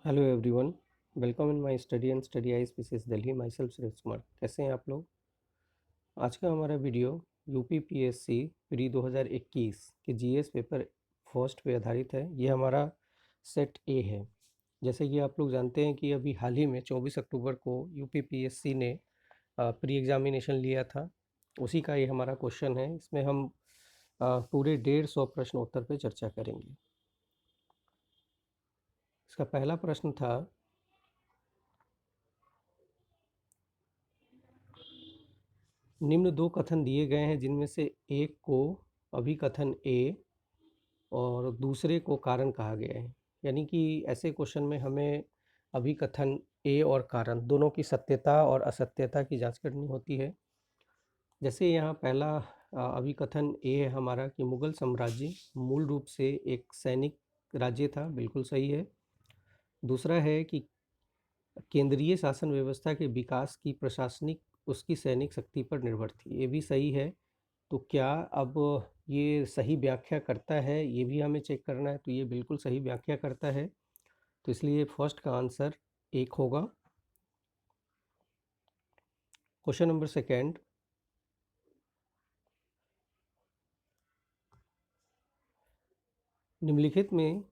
Hello everyone, welcome in my study and study I PCS Delhi. My self Suresh Kumar. कैसे हैं आप लोग? आज का हमारा वीडियो यूपीपीएससी प्री 2021 के जीएस पेपर फर्स्ट पे आधारित है। ये हमारा सेट ए है। जैसे कि आप लोग जानते हैं कि अभी हाल ही में 24 अक्टूबर को यूपीपीएससी ने प्री एग्जामिनेशन लिया था। उसी का ये हमारा क्वेश्चन है। इसमें हम पूरे 150 प्रश्न उत्तर पे चर्चा करेंगे। इसका पहला प्रश्न था, निम्न दो कथन दिए गए हैं जिनमें से एक को अभिकथन ए और दूसरे को कारण कहा गया है। यानी कि ऐसे क्वेश्चन में हमें अभिकथन ए और कारण दोनों की सत्यता और असत्यता की जांच करनी होती है। जैसे यहाँ पहला अभिकथन ए है हमारा कि मुगल साम्राज्य मूल रूप से एक सैनिक राज्य था, बिल्कुल सही है। दूसरा है कि केंद्रीय शासन व्यवस्था के विकास की प्रशासनिक उसकी सैनिक शक्ति पर निर्भर थी, ये भी सही है। तो क्या अब ये सही व्याख्या करता है, ये भी हमें चेक करना है। तो ये बिल्कुल सही व्याख्या करता है, तो इसलिए फर्स्ट का आंसर एक होगा। क्वेश्चन नंबर सेकेंड, निम्नलिखित में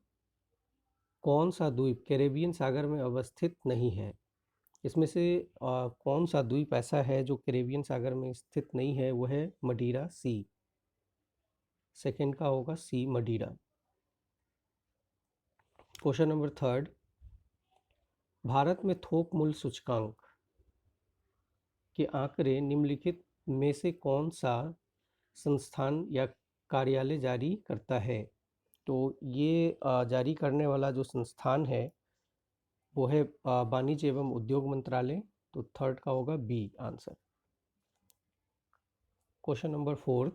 कौन सा द्वीप कैरेबियन सागर में अवस्थित नहीं है? इसमें से कौन सा द्वीप ऐसा है जो कैरेबियन सागर में स्थित नहीं है? वो है मडीरा सी। सेकेंड का होगा सी, मडीरा। क्वेश्चन नंबर थर्ड, भारत में थोक मूल्य सूचकांक के आंकड़े निम्नलिखित में से कौन सा संस्थान या कार्यालय जारी करता है? तो ये जारी करने वाला जो संस्थान है वो है वाणिज्य एवं उद्योग मंत्रालय। तो थर्ड का होगा B answer. Question number fourth,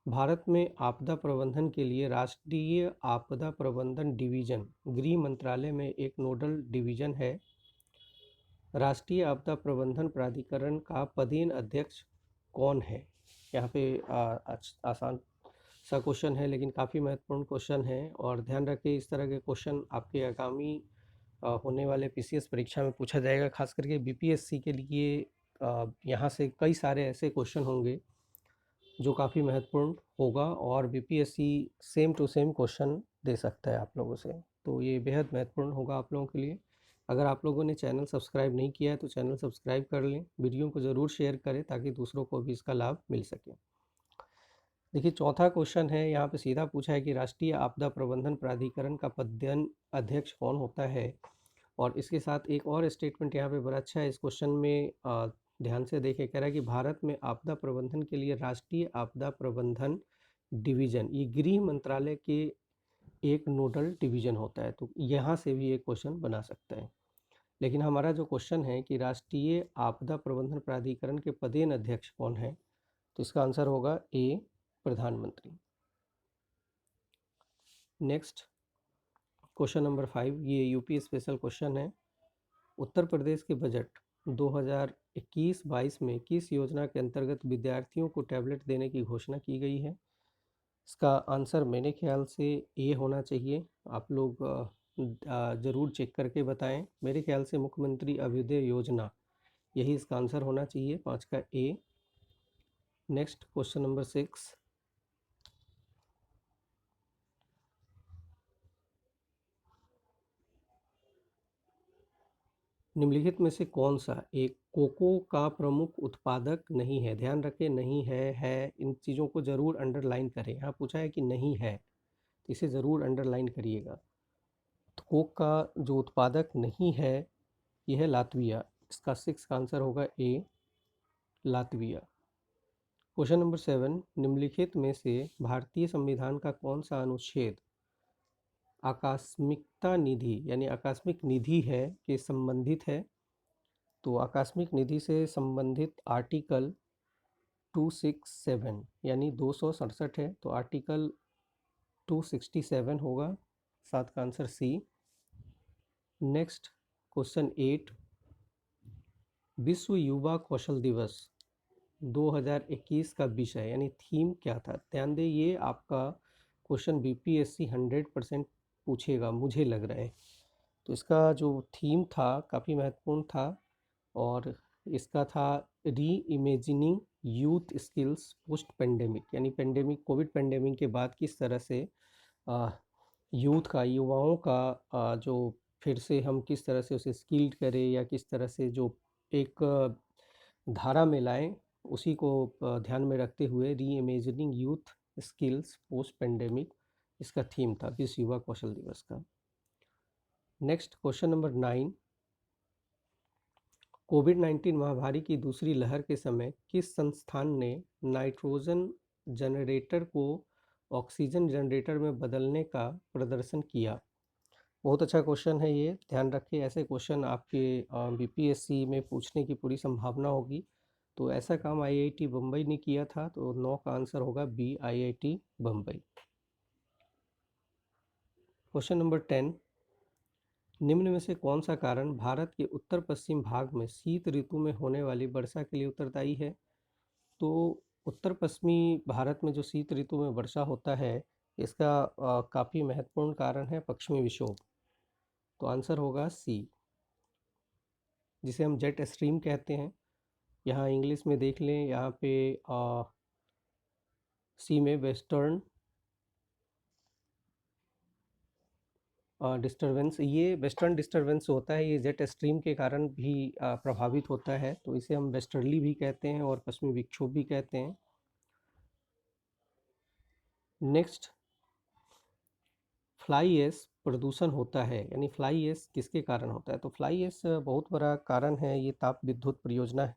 भारत में आपदा प्रबंधन के लिए राष्ट्रीय आपदा प्रबंधन डिवीजन गृह मंत्रालय में एक नोडल डिवीजन है। राष्ट्रीय आपदा प्रबंधन प्राधिकरण का पदेन अध्यक्ष कौन है? यहाँ पे आसान सा क्वेश्चन है लेकिन काफ़ी महत्वपूर्ण क्वेश्चन है। और ध्यान रखें, इस तरह के क्वेश्चन आपके आगामी होने वाले पीसीएस परीक्षा में पूछा जाएगा। खास करके बीपीएससी के लिए यहाँ से कई सारे ऐसे क्वेश्चन होंगे जो काफ़ी महत्वपूर्ण होगा और BPSC same to same question दे सकता है आप लोगों से। तो ये बेहद महत्वपूर्ण होगा आप लोगों के लिए। अगर आप लोगों ने चैनल सब्सक्राइब नहीं किया है तो चैनल सब्सक्राइब कर लें, वीडियो को ज़रूर शेयर करें ताकि दूसरों को भी इसका लाभ मिल सके। देखिए, चौथा क्वेश्चन है, यहाँ पे सीधा पूछा है कि राष्ट्रीय आपदा प्रबंधन प्राधिकरण का पदेन अध्यक्ष कौन होता है? और इसके साथ एक और स्टेटमेंट यहाँ पे बड़ा अच्छा है इस क्वेश्चन में, ध्यान से देखें। कह रहा है कि भारत में आपदा प्रबंधन के लिए राष्ट्रीय आपदा प्रबंधन डिवीजन ये गृह मंत्रालय के एक नोडल डिवीजन होता है। तो यहाँ से भी एक क्वेश्चन बना सकता है। लेकिन हमारा जो क्वेश्चन है कि राष्ट्रीय आपदा प्रबंधन प्राधिकरण के पदेन अध्यक्ष कौन है, तो इसका आंसर होगा ए, प्रधानमंत्री। नेक्स्ट क्वेश्चन नंबर 5, ये यूपी स्पेशल क्वेश्चन है। उत्तर प्रदेश के बजट 2021-22 में किस योजना के अंतर्गत विद्यार्थियों को टैबलेट देने की घोषणा की गई है? इसका आंसर मेरे ख्याल से ए होना चाहिए। आप लोग ज़रूर चेक करके बताएं। मेरे ख्याल से मुख्यमंत्री अभ्युदय योजना, यही इसका आंसर होना चाहिए, 5 का ए। नेक्स्ट क्वेश्चन नंबर 6, निम्नलिखित में से कौन सा एक कोको का प्रमुख उत्पादक नहीं है? ध्यान रखें, नहीं है, इन चीज़ों को ज़रूर अंडरलाइन करें। यहाँ पूछा है कि नहीं है, तो इसे ज़रूर अंडरलाइन करिएगा। तो कोक का जो उत्पादक नहीं है यह है लातविया। इसका 6 का आंसर होगा ए, लातविया। क्वेश्चन नंबर 7, निम्नलिखित में से भारतीय संविधान का कौन सा अनुच्छेद आकस्मिकता निधि यानी आकस्मिक निधि है के संबंधित है? तो आकस्मिक निधि से संबंधित आर्टिकल 267 यानी 267 है, तो आर्टिकल 267 होगा। 7 का आंसर सी। नेक्स्ट क्वेश्चन 8, विश्व युवा कौशल दिवस 2021 का विषय यानी थीम क्या था? ध्यान दें, ये आपका क्वेश्चन बीपीएससी 100% पूछेगा, मुझे लग रहा है। तो इसका जो थीम था काफ़ी महत्वपूर्ण था और इसका था री imagining youth skills post pandemic, यानी पेंडेमिक, कोविड पेंडेमिक के बाद किस तरह से यूथ का, युवाओं का जो फिर से हम किस तरह से उसे स्किल्ड करें या किस तरह से जो एक धारा में लाएं, उसी को ध्यान में रखते हुए री imagining youth skills post pandemic इसका थीम था विश्व युवा कौशल दिवस का। नेक्स्ट क्वेश्चन नंबर 9, कोविड-19 महामारी की दूसरी लहर के समय किस संस्थान ने नाइट्रोजन जनरेटर को ऑक्सीजन जनरेटर में बदलने का प्रदर्शन किया? बहुत अच्छा क्वेश्चन है ये, ध्यान रखिए ऐसे क्वेश्चन आपके बीपीएससी में पूछने की पूरी संभावना होगी। तो ऐसा काम आईआईटी बम्बई ने किया था, तो 9 का आंसर होगा B, IIT Bombay. Question number 10, निम्न में से कौन सा कारण भारत के उत्तर पश्चिम भाग में शीत ऋतु में होने वाली वर्षा के लिए उत्तरदायी है? तो उत्तर पश्चिमी भारत में जो शीत ऋतु में वर्षा होता है, इसका काफ़ी महत्वपूर्ण कारण है पश्चिमी विक्षोभ। तो आंसर होगा सी, जिसे हम जेट स्ट्रीम कहते हैं। यहाँ इंग्लिश में देख लें, यहाँ पे सी में वेस्टर्न डिस्टरबेंस, ये वेस्टर्न डिस्टरबेंस होता है, ये जेट स्ट्रीम के कारण भी प्रभावित होता है, तो इसे हम वेस्टर्ली भी कहते हैं और पश्चिमी विक्षोभ भी कहते हैं। नेक्स्ट, फ्लाई ऐश प्रदूषण होता है, यानी फ्लाई ऐश किसके कारण होता है? तो फ्लाई ऐश बहुत बड़ा कारण है, ये ताप विद्युत परियोजना है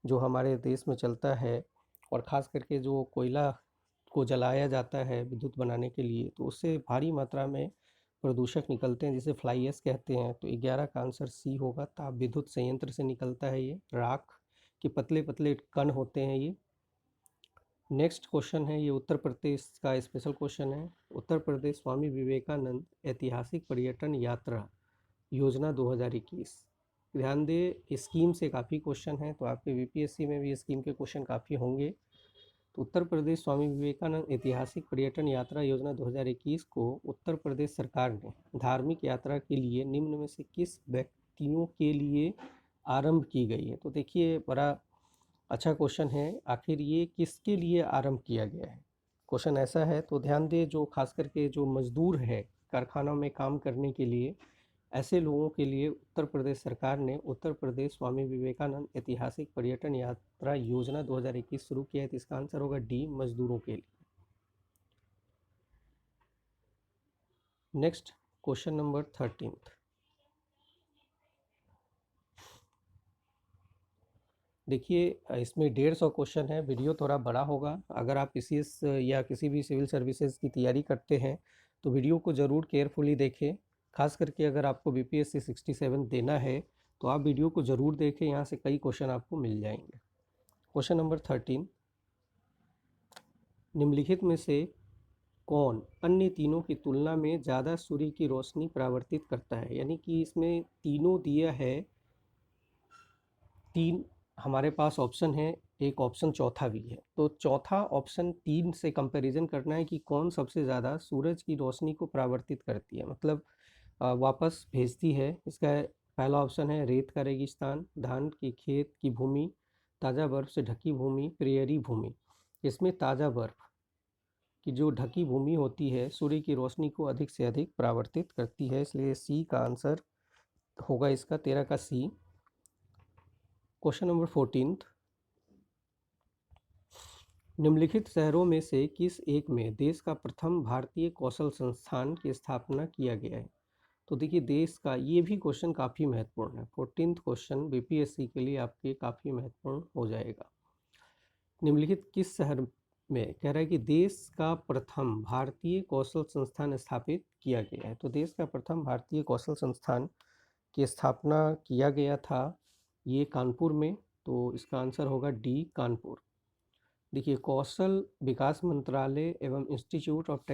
जो हमारे देश में चलता है, और ख़ास करके जो कोयला को जलाया जाता है विद्युत बनाने के लिए, तो उससे भारी मात्रा में प्रदूषक निकलते हैं जिसे फ्लाई ऐश कहते हैं। तो 11 का आंसर सी होगा, ताप विद्युत संयंत्र से निकलता है ये, राख के पतले पतले कण होते हैं ये। नेक्स्ट क्वेश्चन है, ये उत्तर प्रदेश का स्पेशल क्वेश्चन है। उत्तर प्रदेश स्वामी विवेकानंद ऐतिहासिक पर्यटन यात्रा योजना 2021, ध्यान दें स्कीम से काफ़ी क्वेश्चन हैं, तो आपके बीपीएससी में भी स्कीम के क्वेश्चन काफ़ी होंगे। तो उत्तर प्रदेश स्वामी विवेकानंद ऐतिहासिक पर्यटन यात्रा योजना 2021 को उत्तर प्रदेश सरकार ने धार्मिक यात्रा के लिए निम्न में से किस व्यक्तियों के लिए आरंभ की गई है? तो देखिए बड़ा अच्छा क्वेश्चन है, आखिर ये किसके लिए आरंभ किया गया है? क्वेश्चन ऐसा है, तो ध्यान दें जो खास करके जो मजदूर है कारखानों में काम करने के लिए, ऐसे लोगों के लिए उत्तर प्रदेश सरकार ने उत्तर प्रदेश स्वामी विवेकानंद ऐतिहासिक पर्यटन यात्रा योजना 2021 शुरू किया है। तो इसका आंसर होगा डी, मजदूरों के लिए। नेक्स्ट क्वेश्चन नंबर 13, देखिए इसमें 150 क्वेश्चन है, वीडियो थोड़ा बड़ा होगा। अगर आप पीसीएस या किसी भी सिविल सर्विसेज की तैयारी करते हैं तो वीडियो को ज़रूर केयरफुली देखें। खास करके अगर आपको बीपीएससी 67 देना है तो आप वीडियो को ज़रूर देखें, यहाँ से कई क्वेश्चन आपको मिल जाएंगे। क्वेश्चन नंबर 13, निम्नलिखित में से कौन अन्य तीनों की तुलना में ज़्यादा सूर्य की रोशनी परावर्तित करता है? यानी कि इसमें तीनों दिया है, तीन हमारे पास ऑप्शन है, एक ऑप्शन चौथा भी है। तो चौथा ऑप्शन 3 से कंपैरिजन करना है कि कौन सबसे ज़्यादा सूरज की रोशनी को परावर्तित करती है, मतलब वापस भेजती है। इसका पहला ऑप्शन है रेत का रेगिस्तान, धान के खेत की भूमि, ताज़ा बर्फ़ से ढकी भूमि, प्रेयरी भूमि। इसमें ताज़ा बर्फ़ की जो ढकी भूमि होती है सूर्य की रोशनी को अधिक से अधिक परावर्तित करती है, इसलिए सी का आंसर होगा इसका 13 का सी। क्वेश्चन नंबर 14, निम्नलिखित शहरों में से किस एक में देश का प्रथम भारतीय कौशल संस्थान की स्थापना किया गया है? तो देखिए देश का, ये भी क्वेश्चन काफ़ी महत्वपूर्ण है, 14th क्वेश्चन बीपीएससी के लिए आपके काफ़ी महत्वपूर्ण हो जाएगा। निम्नलिखित किस शहर में कह रहा है कि देश का प्रथम भारतीय कौशल संस्थान स्थापित किया गया है? तो देश का प्रथम भारतीय कौशल संस्थान की स्थापना किया गया था ये कानपुर में, तो इसका आंसर होगा डी, कानपुर। देखिए कौशल विकास मंत्रालय एवं institute of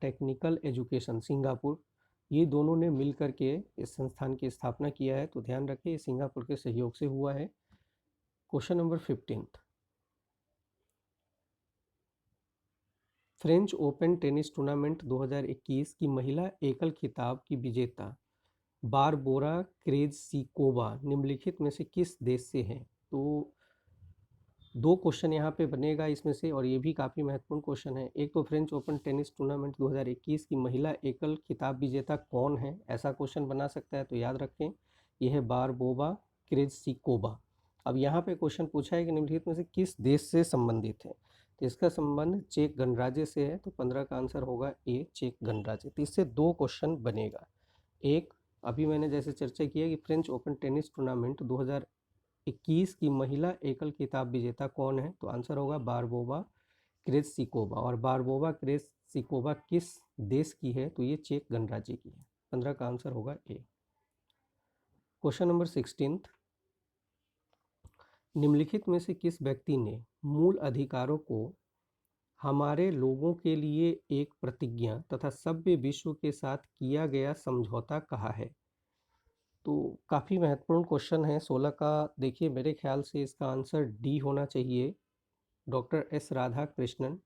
technical education Singapore, ये दोनों ने मिलकर के इस संस्थान की स्थापना किया है, तो ध्यान रखें ये सिंगापुर के सहयोग से हुआ है। Question number 15, French open tennis tournament 2021 की महिला एकल खिताब की विजेता बारबोरा क्रेज़िकोवा निम्नलिखित में से किस देश से हैं? तो दो क्वेश्चन यहाँ पे बनेगा इसमें से, और ये भी काफ़ी महत्वपूर्ण क्वेश्चन है। एक तो फ्रेंच ओपन टेनिस टूर्नामेंट 2021 की महिला एकल खिताब विजेता कौन है, ऐसा क्वेश्चन बना सकता है, तो याद रखें यह है बारबोवा क्रेज़िकोवा। अब यहाँ पे क्वेश्चन पूछा है कि निम्नलिखित में से किस देश से संबंधित है, तो इसका संबंध चेक गणराज्य से है, तो 15 का आंसर होगा ए, चेक गणराज्य। तो इससे दो क्वेश्चन बनेगा। एक, अभी मैंने जैसे चर्चा की है कि फ्रेंच ओपन टेनिस टूर्नामेंट 2021 की महिला एकल खिताब विजेता कौन है, तो आंसर होगा बारबोवा क्रेज़िकोवा। और बारबोवा क्रेज़िकोवा किस देश की है, तो ये चेक गणराज्य की है। 15 का आंसर होगा ए। क्वेश्चन नंबर 16, निम्नलिखित में से किस व्यक्ति ने मूल अधिकारों को हमारे लोगों के लिए एक प्रतिज्ञा तथा सभ्य विश्व के साथ किया गया समझौता कहा है? तो काफ़ी महत्वपूर्ण क्वेश्चन है 16 का। देखिए मेरे ख्याल से इसका आंसर डी होना चाहिए, डॉक्टर एस राधा कृष्णन।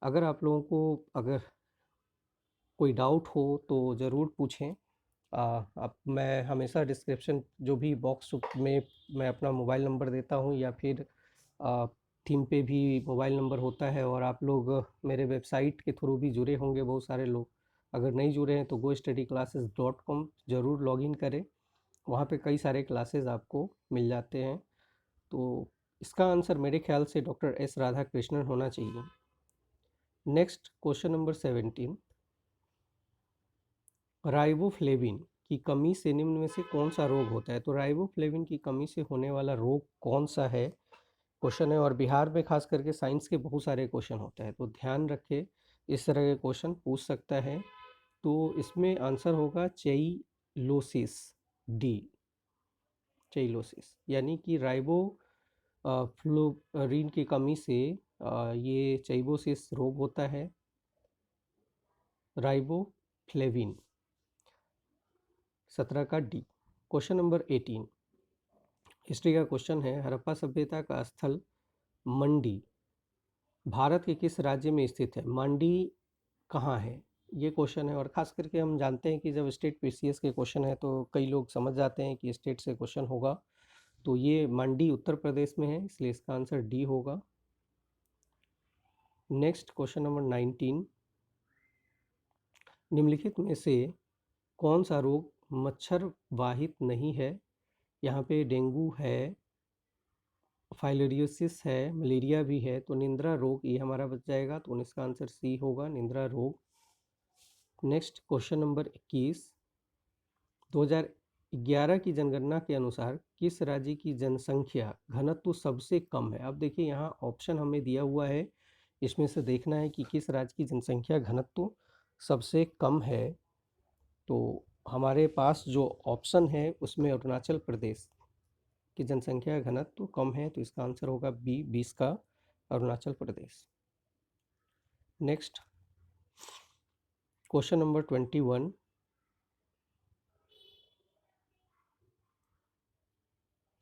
अगर आप लोगों को अगर कोई डाउट हो तो ज़रूर पूछें। अब मैं हमेशा डिस्क्रिप्शन जो भी बॉक्स में मैं अपना मोबाइल नंबर देता हूँ, या फिर थीम पे भी मोबाइल नंबर होता है, और आप लोग मेरे वेबसाइट के थ्रू भी जुड़े होंगे बहुत सारे लोग। अगर नहीं जुड़े हैं तो gostudyclasses.com ज़रूर लॉगिन करें, वहाँ पे कई सारे क्लासेस आपको मिल जाते हैं। तो इसका आंसर मेरे ख्याल से डॉक्टर एस राधा कृष्णन होना चाहिए। नेक्स्ट क्वेश्चन नंबर 17, राइबोफ्लेविन की कमी से निम्न में से कौन सा रोग होता है? तो राइबोफ्लेविन की कमी से होने वाला रोग कौन सा है, क्वेश्चन है। और बिहार में खास करके साइंस के बहुत सारे क्वेश्चन होते हैं, तो ध्यान रखें, इस तरह के क्वेश्चन पूछ सकता है। तो इसमें आंसर होगा चेइलोसिस, डी, चेइलोसिस। यानी कि राइबो फ्लोरीन की कमी से ये चेइबोसिस रोग होता है, राइबोफ्लेविन। 17 का डी। क्वेश्चन नंबर 18, हिस्ट्री का क्वेश्चन है। हड़प्पा सभ्यता का स्थल मंडी भारत के किस राज्य में स्थित है? मंडी कहाँ है, ये क्वेश्चन है। और ख़ास करके हम जानते हैं कि जब स्टेट पीसीएस के क्वेश्चन है तो कई लोग समझ जाते हैं कि स्टेट से क्वेश्चन होगा, तो ये मंडी उत्तर प्रदेश में है, इसलिए इसका आंसर डी होगा। नेक्स्ट क्वेश्चन नंबर 19, निम्नलिखित में से कौन सा रोग मच्छर वाहित नहीं है? यहाँ पे डेंगू है, फाइलेरियोसिस है, मलेरिया भी है, तो निंद्रा रोग ये हमारा बच जाएगा, तो इसका आंसर सी होगा, निंद्रा रोग। नेक्स्ट क्वेश्चन नंबर 21, 2011 की जनगणना के अनुसार किस राज्य की जनसंख्या घनत्व सबसे कम है? अब देखिए यहाँ ऑप्शन हमें दिया हुआ है, इसमें से देखना है कि किस राज्य की जनसंख्या घनत्व सबसे कम है। तो हमारे पास जो ऑप्शन है उसमें अरुणाचल प्रदेश की जनसंख्या घनत्व कम है, तो इसका आंसर होगा बी, 20 का, Arunachal Pradesh. Next question number 21,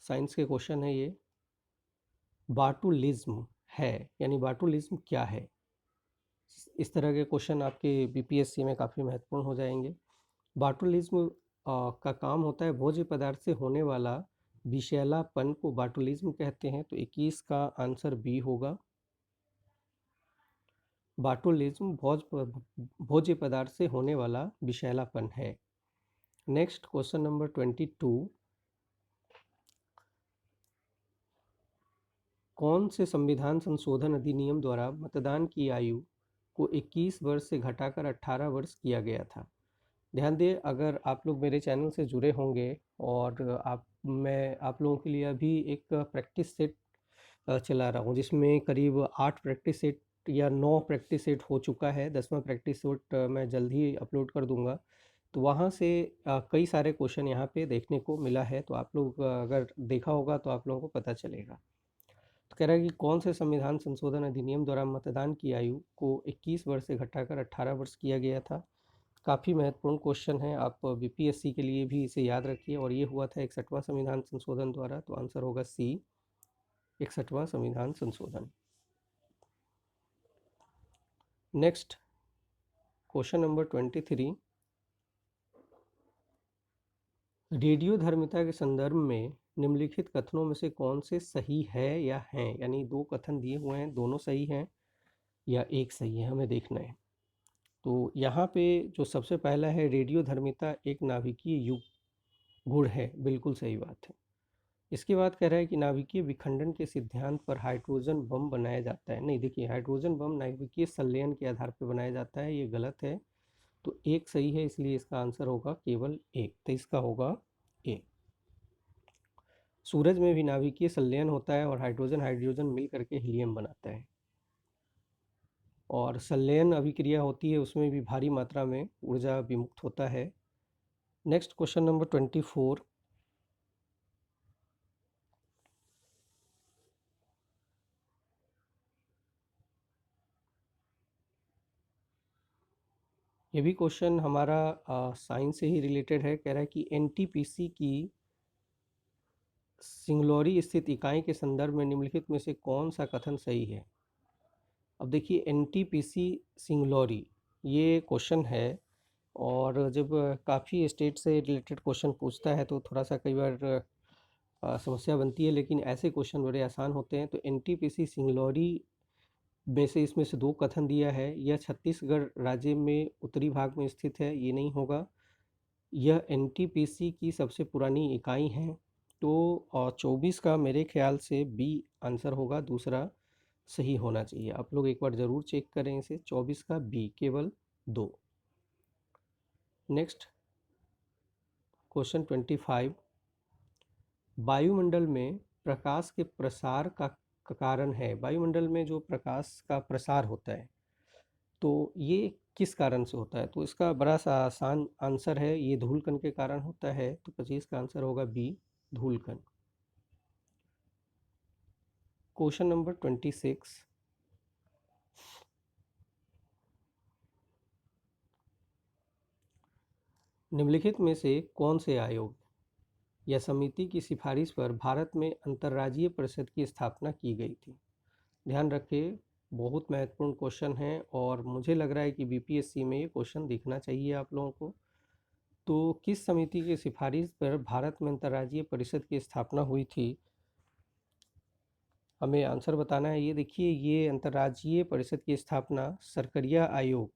science के क्वेश्चन है ये। बाटुलिज्म है, यानी बाटुलिज्म क्या है? इस तरह के क्वेश्चन आपके बीपीएससी में काफ़ी महत्वपूर्ण हो जाएंगे। बाटुलिज्म का काम होता है भोज्य पदार्थ से होने वाला विषैलापन को बाटुलिज्म कहते हैं, तो 21 का आंसर बी होगा। बाटुलिज्म भोज्य पदार्थ से होने वाला विषैलापन है। नेक्स्ट क्वेश्चन नंबर 22, कौन से संविधान संशोधन अधिनियम द्वारा मतदान की आयु को 21 वर्ष से घटाकर 18 वर्ष किया गया था? ध्यान दें, अगर आप लोग मेरे चैनल से जुड़े होंगे, और मैं आप लोगों के लिए अभी एक प्रैक्टिस सेट चला रहा हूँ, जिसमें करीब 8 प्रैक्टिस सेट या 9 प्रैक्टिस सेट हो चुका है। 10वां प्रैक्टिस सेट मैं जल्द ही अपलोड कर दूंगा। तो वहाँ से कई सारे क्वेश्चन यहाँ पे देखने को मिला है, तो आप लोग अगर देखा होगा तो आप लोगों को पता चलेगा। तो कह रहा है कि कौन से संविधान संशोधन अधिनियम द्वारा मतदान की आयु को 21 वर्ष से घटाकर 18 वर्ष किया गया था? काफ़ी महत्वपूर्ण क्वेश्चन है, आप बीपीएससी के लिए भी इसे याद रखिए। और ये हुआ था 61वां संविधान संशोधन द्वारा, तो आंसर होगा सी, 61वां संविधान संशोधन। नेक्स्ट क्वेश्चन नंबर 23, रेडियो धर्मिता के संदर्भ में निम्नलिखित कथनों में से कौन से सही है या हैं, यानी दो कथन दिए हुए हैं, दोनों सही हैं या एक सही है, हमें देखना है। तो यहाँ पे जो सबसे पहला है, रेडियो धर्मिता एक नाभिकीय युग गुण है, बिल्कुल सही बात है। इसके बाद कह रहा है कि नाभिकीय विखंडन के सिद्धांत पर हाइड्रोजन बम बनाया जाता है। नहीं, देखिए, हाइड्रोजन बम नाभिकीय संलयन के आधार पर बनाया जाता है, ये गलत है। तो एक सही है, इसलिए इसका आंसर होगा केवल एक, तो इसका होगा ए। सूरज में भी नाभिकीय संलयन होता है और हाइड्रोजन हाइड्रोजन मिल करके हीलियम बनाता है, और संलयन अभिक्रिया होती है, उसमें भी भारी मात्रा में ऊर्जा विमुक्त होता है। नेक्स्ट क्वेश्चन नंबर 24, ये भी क्वेश्चन हमारा साइंस से ही रिलेटेड है। कह रहा है कि एनटीपीसी की सिंगलौरी स्थित इकाई के संदर्भ में निम्नलिखित में से कौन सा कथन सही है। अब देखिए, एनटीपीसी सिंगलौरी ये क्वेश्चन है, और जब काफ़ी स्टेट से रिलेटेड क्वेश्चन पूछता है तो थोड़ा सा कई बार समस्या बनती है, लेकिन ऐसे क्वेश्चन बड़े आसान होते हैं। तो एनटीपीसी सिंगलौरी में से इसमें से दो कथन दिया है, यह छत्तीसगढ़ राज्य में उत्तरी भाग में स्थित है, ये नहीं होगा। यह एनटीपीसी की सबसे पुरानी इकाई है। तो 24 का मेरे ख्याल से बी आंसर होगा, दूसरा सही होना चाहिए। आप लोग एक बार ज़रूर चेक करें इसे, 24 का बी, केवल दो। नेक्स्ट क्वेश्चन 25, वायुमंडल में प्रकाश के प्रसार का कारण है। वायुमंडल में जो प्रकाश का प्रसार होता है, तो ये किस कारण से होता है। तो इसका बड़ा सा आसान आंसर है, ये धूलकण के कारण होता है। तो 25 का आंसर होगा बी, धूलकण। क्वेश्चन नंबर 26, निम्नलिखित में से कौन से आयोग या समिति की सिफारिश पर भारत में अंतर्राज्यीय परिषद की स्थापना की गई थी। ध्यान रखें, बहुत महत्वपूर्ण क्वेश्चन है, और मुझे लग रहा है कि बीपीएससी में ये क्वेश्चन दिखना चाहिए आप लोगों को। तो किस समिति की सिफारिश पर भारत में अंतर्राज्यीय परिषद की स्थापना हुई थी, हमें आंसर बताना है। ये देखिए, ये अंतर्राज्यीय परिषद की स्थापना सरकरिया आयोग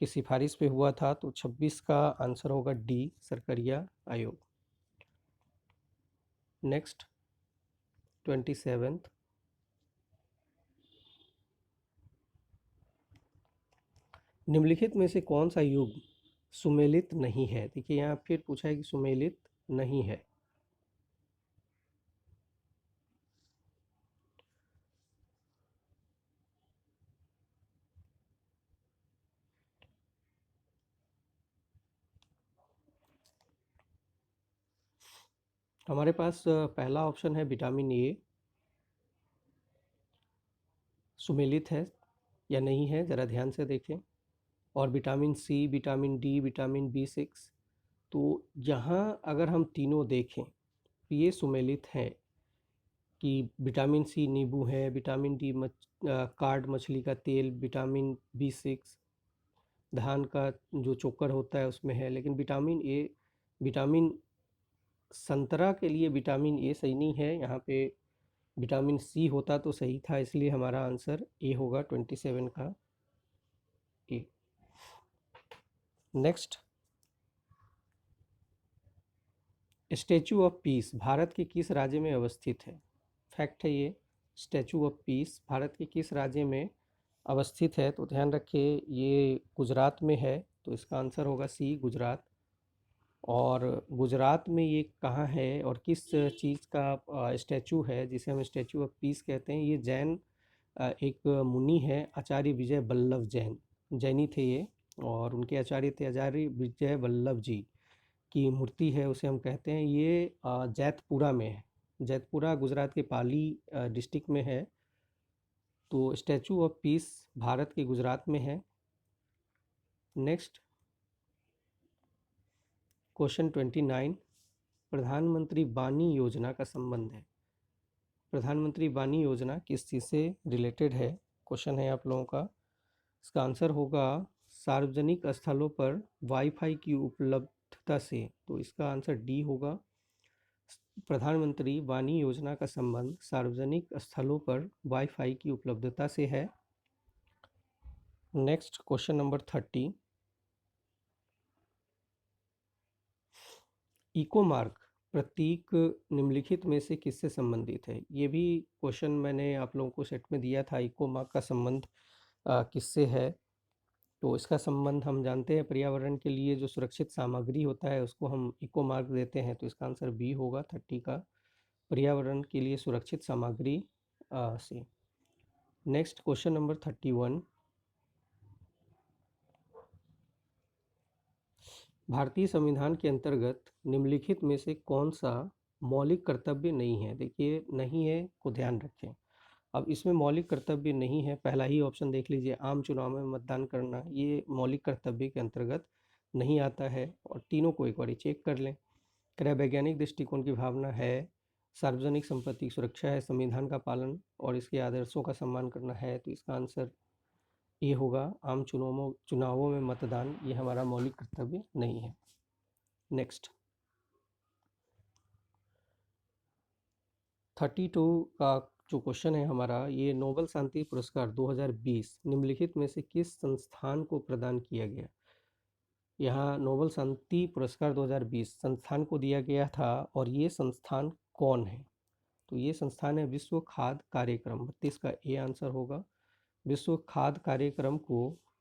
की सिफारिश पे हुआ था। तो 26 का आंसर होगा डी, सरकरिया आयोग। नेक्स्ट 27, निम्नलिखित में से कौन सा युग सुमेलित नहीं है। देखिए, यहाँ फिर पूछा है कि सुमेलित नहीं है। हमारे पास पहला ऑप्शन है विटामिन ए, सुमेलित है या नहीं है, ज़रा ध्यान से देखें। और vitamin C, vitamin D, vitamin बी6। तो यहाँ अगर हम तीनों देखें तो ये सुमेलित हैं, कि विटामिन सी नींबू है, विटामिन डी कार्ड मछली का तेल, विटामिन बी6 धान का जो चोकर होता है उसमें है। लेकिन विटामिन ए, विटामिन संतरा के लिए विटामिन ए सही नहीं है, यहाँ पे विटामिन सी होता तो सही था, इसलिए हमारा आंसर ए होगा, 27 का A. Next, statue of peace Bharat के किस राज्य में अवस्थित है। फैक्ट है ये, स्टैचू ऑफ पीस भारत के किस राज्य में अवस्थित है। तो ध्यान रखिए, ये गुजरात में है, तो इसका आंसर होगा सी, गुजरात। और गुजरात में ये कहाँ है और किस चीज़ का स्टैचू है जिसे हम स्टैचू ऑफ पीस कहते हैं। ये जैन एक मुनि है, आचार्य विजय वल्लभ जैन, जैनी थे ये, और उनके आचार्य थे आचार्य विजय वल्लभ जी की मूर्ति है, उसे हम कहते हैं। ये जैतपुरा में है, जैतपुरा गुजरात के पाली डिस्ट्रिक्ट में है। तो स्टैचू ऑफ पीस भारत के गुजरात में है। नेक्स्ट क्वेश्चन 29, प्रधानमंत्री वानी योजना का संबंध है। प्रधानमंत्री वानी योजना किस चीज़ से रिलेटेड है, क्वेश्चन है आप लोगों का। इसका आंसर होगा सार्वजनिक स्थलों पर वाईफाई की उपलब्धता से। तो इसका आंसर डी होगा। प्रधानमंत्री वाणी योजना का संबंध सार्वजनिक स्थलों पर वाईफाई की उपलब्धता से है। Next question number 30। Eco mark प्रतीक निम्नलिखित में से किससे संबंधित है? ये भी क्वेश्चन मैंने आप लोगों को सेट में दिया था। इको मार्क का संबंध किससे है? तो इसका संबंध हम जानते हैं, पर्यावरण के लिए जो सुरक्षित सामग्री होता है उसको हम इको मार्क देते हैं। तो इसका आंसर बी होगा 30 का, पर्यावरण के लिए सुरक्षित सामग्री से। Next question number 31। भारतीय संविधान के अंतर्गत निम्नलिखित में से कौन सा मौलिक कर्तव्य नहीं है? देखिए, नहीं है को ध्यान रखें। अब इसमें मौलिक कर्तव्य नहीं है, पहला ही ऑप्शन देख लीजिए, आम चुनाव में मतदान करना, ये मौलिक कर्तव्य के अंतर्गत नहीं आता है। और तीनों को एक बार चेक कर लें। क्रय वैज्ञानिक दृष्टिकोण की भावना है, सार्वजनिक संपत्ति की सुरक्षा है, संविधान का पालन और इसके आदर्शों का सम्मान करना है। तो इसका आंसर ये होगा, आम चुनावों में मतदान, ये हमारा मौलिक कर्तव्य नहीं है। नेक्स्ट 32 का जो क्वेश्चन है हमारा, ये नोबेल शांति पुरस्कार 2020 निम्नलिखित में से किस संस्थान को प्रदान किया गया? यहाँ नोबेल शांति पुरस्कार 2020 संस्थान को दिया गया था, और ये संस्थान कौन है? तो ये संस्थान है विश्व खाद्य कार्यक्रम। 32 का ए आंसर होगा। विश्व खाद्य कार्यक्रम को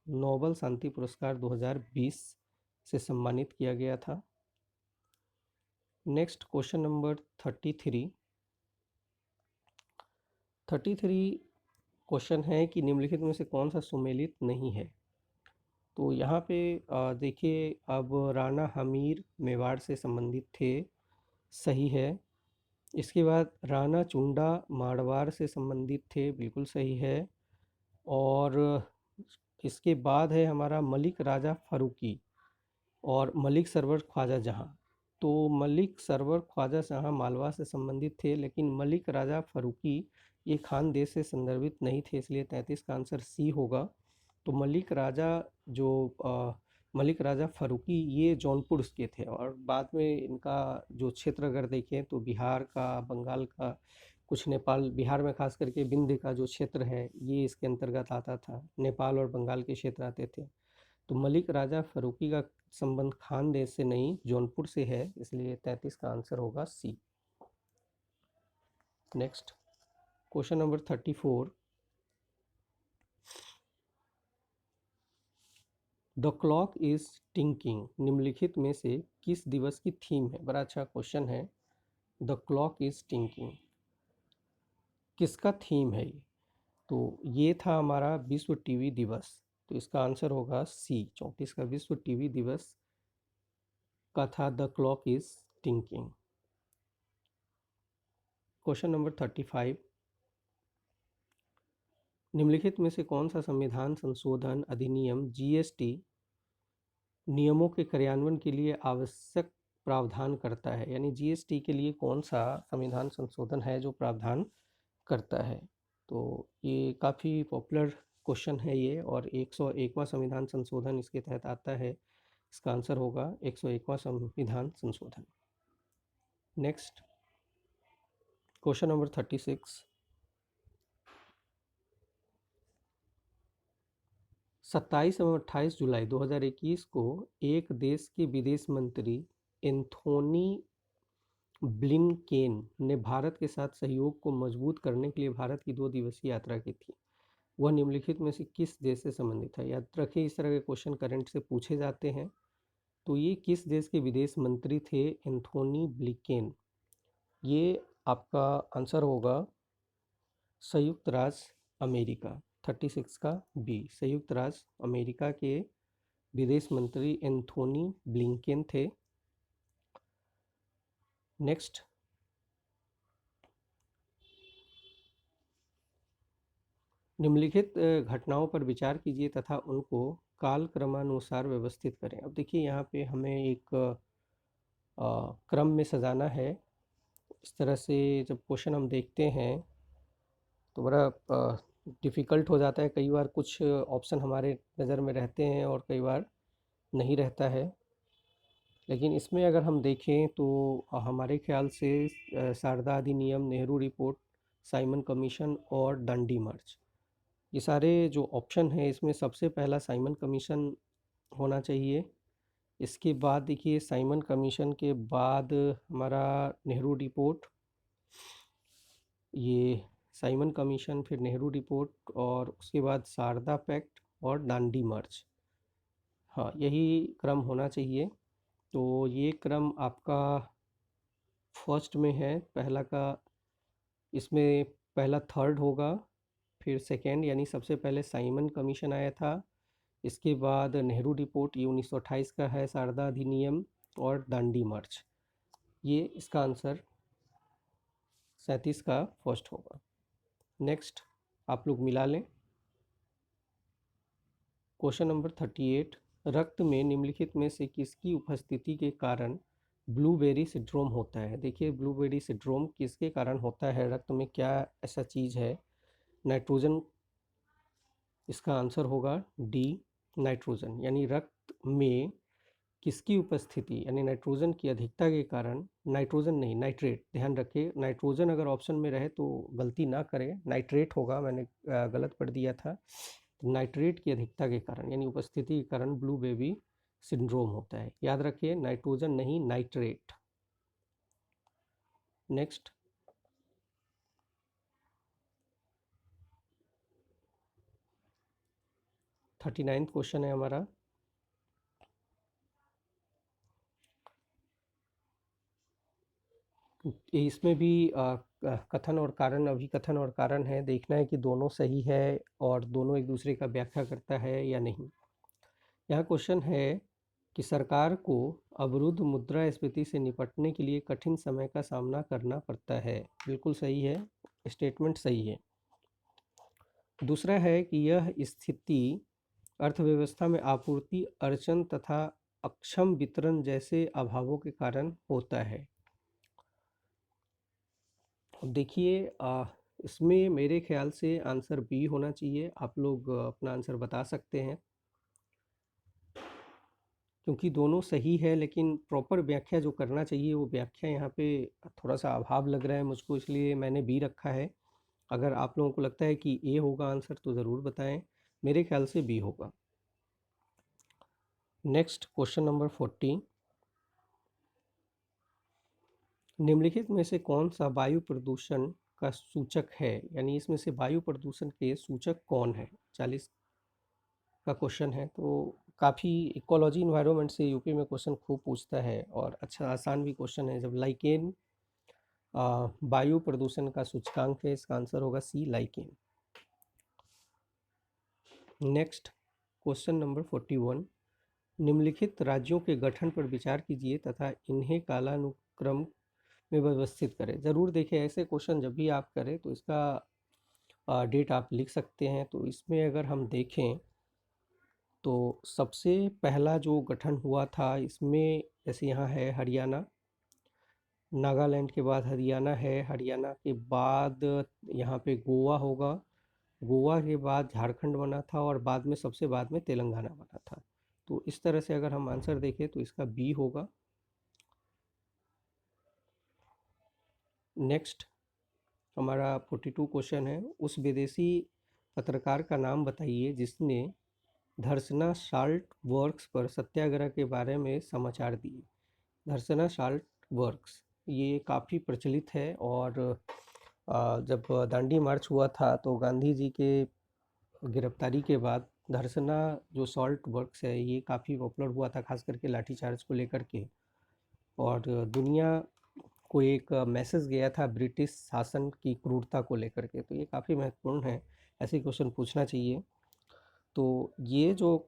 नोबेल शांति पुरस्कार 2020 से सम्मानित किया गया था। Next question number 33। क्वेश्चन है कि निम्नलिखित में से कौन सा सुमेलित नहीं है? तो यहाँ पे देखिए, अब राणा हमीर मेवाड़ से संबंधित थे, सही है। इसके बाद राणा चुंडा मारवाड़ से संबंधित थे, बिल्कुल सही है। और इसके बाद है हमारा मलिक राजा फारूकी और मलिक सरवर ख्वाजा जहां। तो मलिक सरवर ख्वाजा जहां मालवा से संबंधित थे, लेकिन मलिक राजा फारूकी ये खान देश से संदर्भित नहीं थे, इसलिए 33 का आंसर सी होगा। तो मलिक राजा फारूकी ये जौनपुर के थे, और बाद में इनका जो क्षेत्र अगर देखें तो बिहार का, बंगाल का, कुछ नेपाल, बिहार में खास करके विंध्य का जो क्षेत्र है ये इसके अंतर्गत आता था, नेपाल और बंगाल के क्षेत्र आते थे। तो मलिक राजा फारूकी का संबंध खान देश से नहीं, जौनपुर से है, इसलिए 33 का आंसर होगा C. Next question number 34। The clock is ticking निम्नलिखित में से किस दिवस की थीम है? बड़ा अच्छा क्वेश्चन है। द क्लॉक इज टिंकिंग किसका थीम है ये? तो ये था हमारा विश्व टीवी दिवस। तो इसका आंसर होगा सी, 34 का विश्व टीवी दिवस का था the clock is टिंकिंग। Question number 35। निम्नलिखित में से कौन सा संविधान संशोधन अधिनियम जीएसटी नियमों के कार्यान्वयन के लिए आवश्यक प्रावधान करता है? यानी जीएसटी के लिए कौन सा संविधान संशोधन है जो प्रावधान करता है? तो ये काफ़ी पॉपुलर क्वेश्चन है ये, और 101वां संविधान संशोधन इसके तहत आता है। इसका आंसर होगा 101वां संविधान संशोधन। Next question number 36। 27 एवं 28 जुलाई 2021 को एक देश के विदेश मंत्री एंथोनी ब्लिनकेन ने भारत के साथ सहयोग को मजबूत करने के लिए भारत की 2 दिवसीय यात्रा की थी। वह निम्नलिखित में से किस देश से संबंधित है? याद रखें, इस तरह के क्वेश्चन करंट से पूछे जाते हैं। तो ये किस देश के विदेश मंत्री थे एंथोनी ब्लिनकेन? ये आपका आंसर होगा संयुक्त राज्य अमेरिका। 36 का बी, संयुक्त राज्य अमेरिका के विदेश मंत्री एंथोनी ब्लिंकेन थे। नेक्स्ट निम्नलिखित घटनाओं पर विचार कीजिए तथा उनको कालक्रमानुसार व्यवस्थित करें। अब देखिए, यहाँ पे हमें एक क्रम में सजाना है। इस तरह से जब क्वेश्चन हम देखते हैं तो बड़ा डिफ़िकल्ट हो जाता है, कई बार कुछ ऑप्शन हमारे नज़र में रहते हैं और कई बार नहीं रहता है। लेकिन इसमें अगर हम देखें तो हमारे ख्याल से शारदा अधिनियम, नेहरू रिपोर्ट, साइमन कमीशन और डांडी मार्च, ये सारे जो ऑप्शन हैं इसमें सबसे पहला साइमन कमीशन होना चाहिए। इसके बाद देखिए साइमन कमीशन के बाद हमारा नेहरू रिपोर्ट, ये साइमन कमीशन, फिर नेहरू रिपोर्ट और उसके बाद शारदा पैक्ट और डांडी मार्च। हाँ, यही क्रम होना चाहिए। तो ये क्रम आपका फर्स्ट में है, पहला का इसमें पहला थर्ड होगा, फिर सेकंड यानी सबसे पहले साइमन कमीशन आया था, इसके बाद नेहरू रिपोर्ट, ये 1928 का है, शारदा अधिनियम और दांडी मार्च। ये इसका आंसर 37 का फर्स्ट होगा। नेक्स्ट आप लोग मिला लें। क्वेश्चन नंबर 38, रक्त में निम्नलिखित में से किसकी उपस्थिति के कारण ब्लूबेरी सिंड्रोम होता है? देखिए ब्लूबेरी सिंड्रोम किसके कारण होता है, रक्त में क्या ऐसा चीज़ है? नाइट्रोजन, इसका आंसर होगा डी, नाइट्रोजन। यानी रक्त में किसकी उपस्थिति यानी नाइट्रोजन की अधिकता के कारण, नाइट्रोजन नहीं नाइट्रेट, ध्यान रखिए नाइट्रोजन अगर ऑप्शन में रहे तो गलती ना करें, नाइट्रेट होगा, मैंने गलत पढ़ दिया था। नाइट्रेट की अधिकता के कारण यानी उपस्थिति के कारण ब्लू बेबी सिंड्रोम होता है, याद रखिए नाइट्रोजन नहीं नाइट्रेट। नेक्स्ट 39 क्वेश्चन है हमारा। इसमें भी कथन और कारण, अभिकथन और कारण है, देखना है कि दोनों सही है और दोनों एक दूसरे का व्याख्या करता है या नहीं। यह क्वेश्चन है कि सरकार को अवरुद्ध मुद्रास्फीति से निपटने के लिए कठिन समय का सामना करना पड़ता है। बिल्कुल सही है, स्टेटमेंट सही है। दूसरा है कि यह स्थिति अर्थव्यवस्था में आपूर्ति अड़चन तथा अक्षम वितरण जैसे अभावों के कारण होता है। अब देखिए इसमें मेरे ख्याल से आंसर बी होना चाहिए। आप लोग अपना आंसर बता सकते हैं, क्योंकि दोनों सही है लेकिन प्रॉपर व्याख्या जो करना चाहिए वो व्याख्या यहाँ पे थोड़ा सा अभाव लग रहा है मुझको, इसलिए मैंने बी रखा है। अगर आप लोगों को लगता है कि ए होगा आंसर तो ज़रूर बताएं, मेरे ख्याल से बी होगा। नेक्स्ट क्वेश्चन नंबर 40, निम्नलिखित में से कौन सा वायु प्रदूषण का सूचक है? यानी इसमें से वायु प्रदूषण के सूचक कौन है? 40 का क्वेश्चन है। तो काफ़ी इकोलॉजी इन्वायरमेंट से यूपी में क्वेश्चन खूब पूछता है और अच्छा आसान भी क्वेश्चन है। जब लाइकेन वायु प्रदूषण का सूचकांक है, इसका आंसर होगा सी, लाइकेन। नेक्स्ट क्वेश्चन नंबर 41, निम्नलिखित राज्यों के गठन पर विचार कीजिए तथा इन्हें कालानुक्रम में व्यवस्थित करें। ज़रूर देखें, ऐसे क्वेश्चन जब भी आप करें तो इसका डेट आप लिख सकते हैं। तो इसमें अगर हम देखें तो सबसे पहला जो गठन हुआ था इसमें, जैसे यहाँ है हरियाणा, नागालैंड के बाद हरियाणा है, हरियाणा के बाद यहाँ पे गोवा होगा, गोवा के बाद झारखंड बना था और बाद में सबसे बाद में तेलंगाना बना था। तो इस तरह से अगर हम आंसर देखें तो इसका बी होगा। नेक्स्ट हमारा 42 क्वेश्चन है, उस विदेशी पत्रकार का नाम बताइए जिसने धर्सना साल्ट वर्क्स पर सत्याग्रह के बारे में समाचार दिए। धर्सना साल्ट वर्क्स ये काफ़ी प्रचलित है और जब दांडी मार्च हुआ था तो गांधी जी के गिरफ्तारी के बाद धर्सना जो सॉल्ट वर्क्स है ये काफ़ी पॉपुलर हुआ था, खास करके लाठीचार्ज को लेकर के। और दुनिया को एक मैसेज गया था ब्रिटिश शासन की क्रूरता को लेकर के, तो ये काफ़ी महत्वपूर्ण है, ऐसे क्वेश्चन पूछना चाहिए। तो ये जो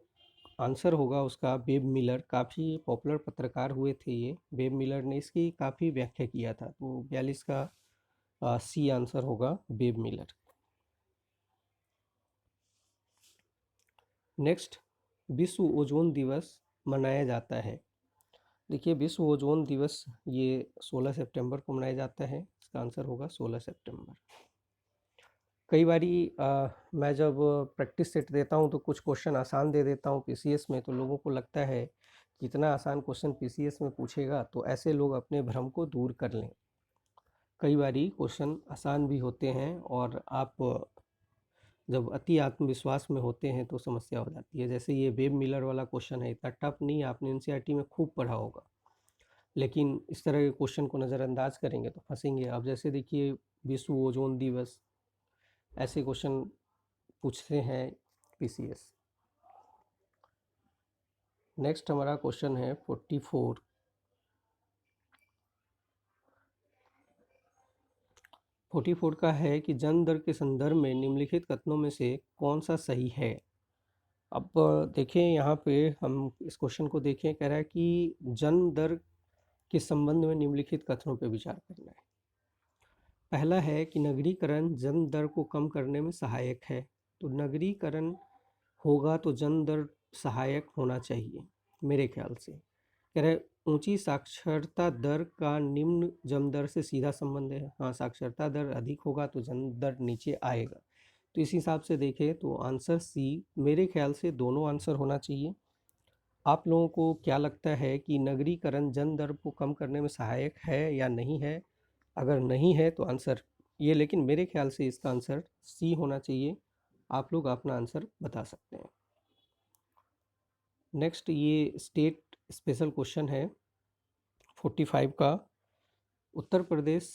आंसर होगा उसका, बेब मिलर, काफ़ी पॉपुलर पत्रकार हुए थे ये, बेब मिलर ने इसकी काफ़ी व्याख्या किया था। तो 42 का सी आंसर होगा, बेब मिलर। नेक्स्ट, विश्व ओजोन दिवस मनाया जाता है। देखिए विश्व ओजोन दिवस ये 16 सितंबर को मनाया जाता है, इसका आंसर होगा 16 सितंबर। कई बारी मैं जब प्रैक्टिस सेट देता हूँ तो कुछ क्वेश्चन आसान दे देता हूँ पीसीएस में, तो लोगों को लगता है कि इतना आसान क्वेश्चन पीसीएस में पूछेगा, तो ऐसे लोग अपने भ्रम को दूर कर लें। कई बारी क्वेश्चन आसान भी होते हैं और आप जब अति आत्मविश्वास में होते हैं तो समस्या हो जाती है। जैसे ये वेब मिलर वाला क्वेश्चन है, इतना टफ नहीं है, आपने एनसीईआरटी में खूब पढ़ा होगा, लेकिन इस तरह के क्वेश्चन को नज़रअंदाज करेंगे तो फंसेंगे। अब जैसे देखिए, विश्व ओजोन दिवस, ऐसे क्वेश्चन पूछते हैं पीसीएस। नेक्स्ट हमारा क्वेश्चन है 44। 44 का है कि जन्म दर के संदर्भ में निम्नलिखित कथनों में से कौन सा सही है। अब देखें, यहाँ पे हम इस क्वेश्चन को देखें, कह रहा है कि जन्म दर के संबंध में निम्नलिखित कथनों पर विचार करना है। पहला है कि नगरीकरण जन्म दर को कम करने में सहायक है, तो नगरीकरण होगा तो जन्म दर सहायक होना चाहिए मेरे ख्याल से। कह रहे ऊंची साक्षरता दर का निम्न जन्म दर से सीधा संबंध है। हाँ, साक्षरता दर अधिक होगा तो जन्म दर नीचे आएगा, तो इस हिसाब से देखें तो आंसर सी मेरे ख्याल से दोनों आंसर होना चाहिए। आप लोगों को क्या लगता है कि नगरीकरण जन्म दर को कम करने में सहायक है या नहीं है? अगर नहीं है तो आंसर ये, लेकिन मेरे ख्याल से इसका आंसर सी होना चाहिए। आप लोग अपना आंसर बता सकते हैं। नेक्स्ट ये स्टेट स्पेशल क्वेश्चन है 45 का। उत्तर प्रदेश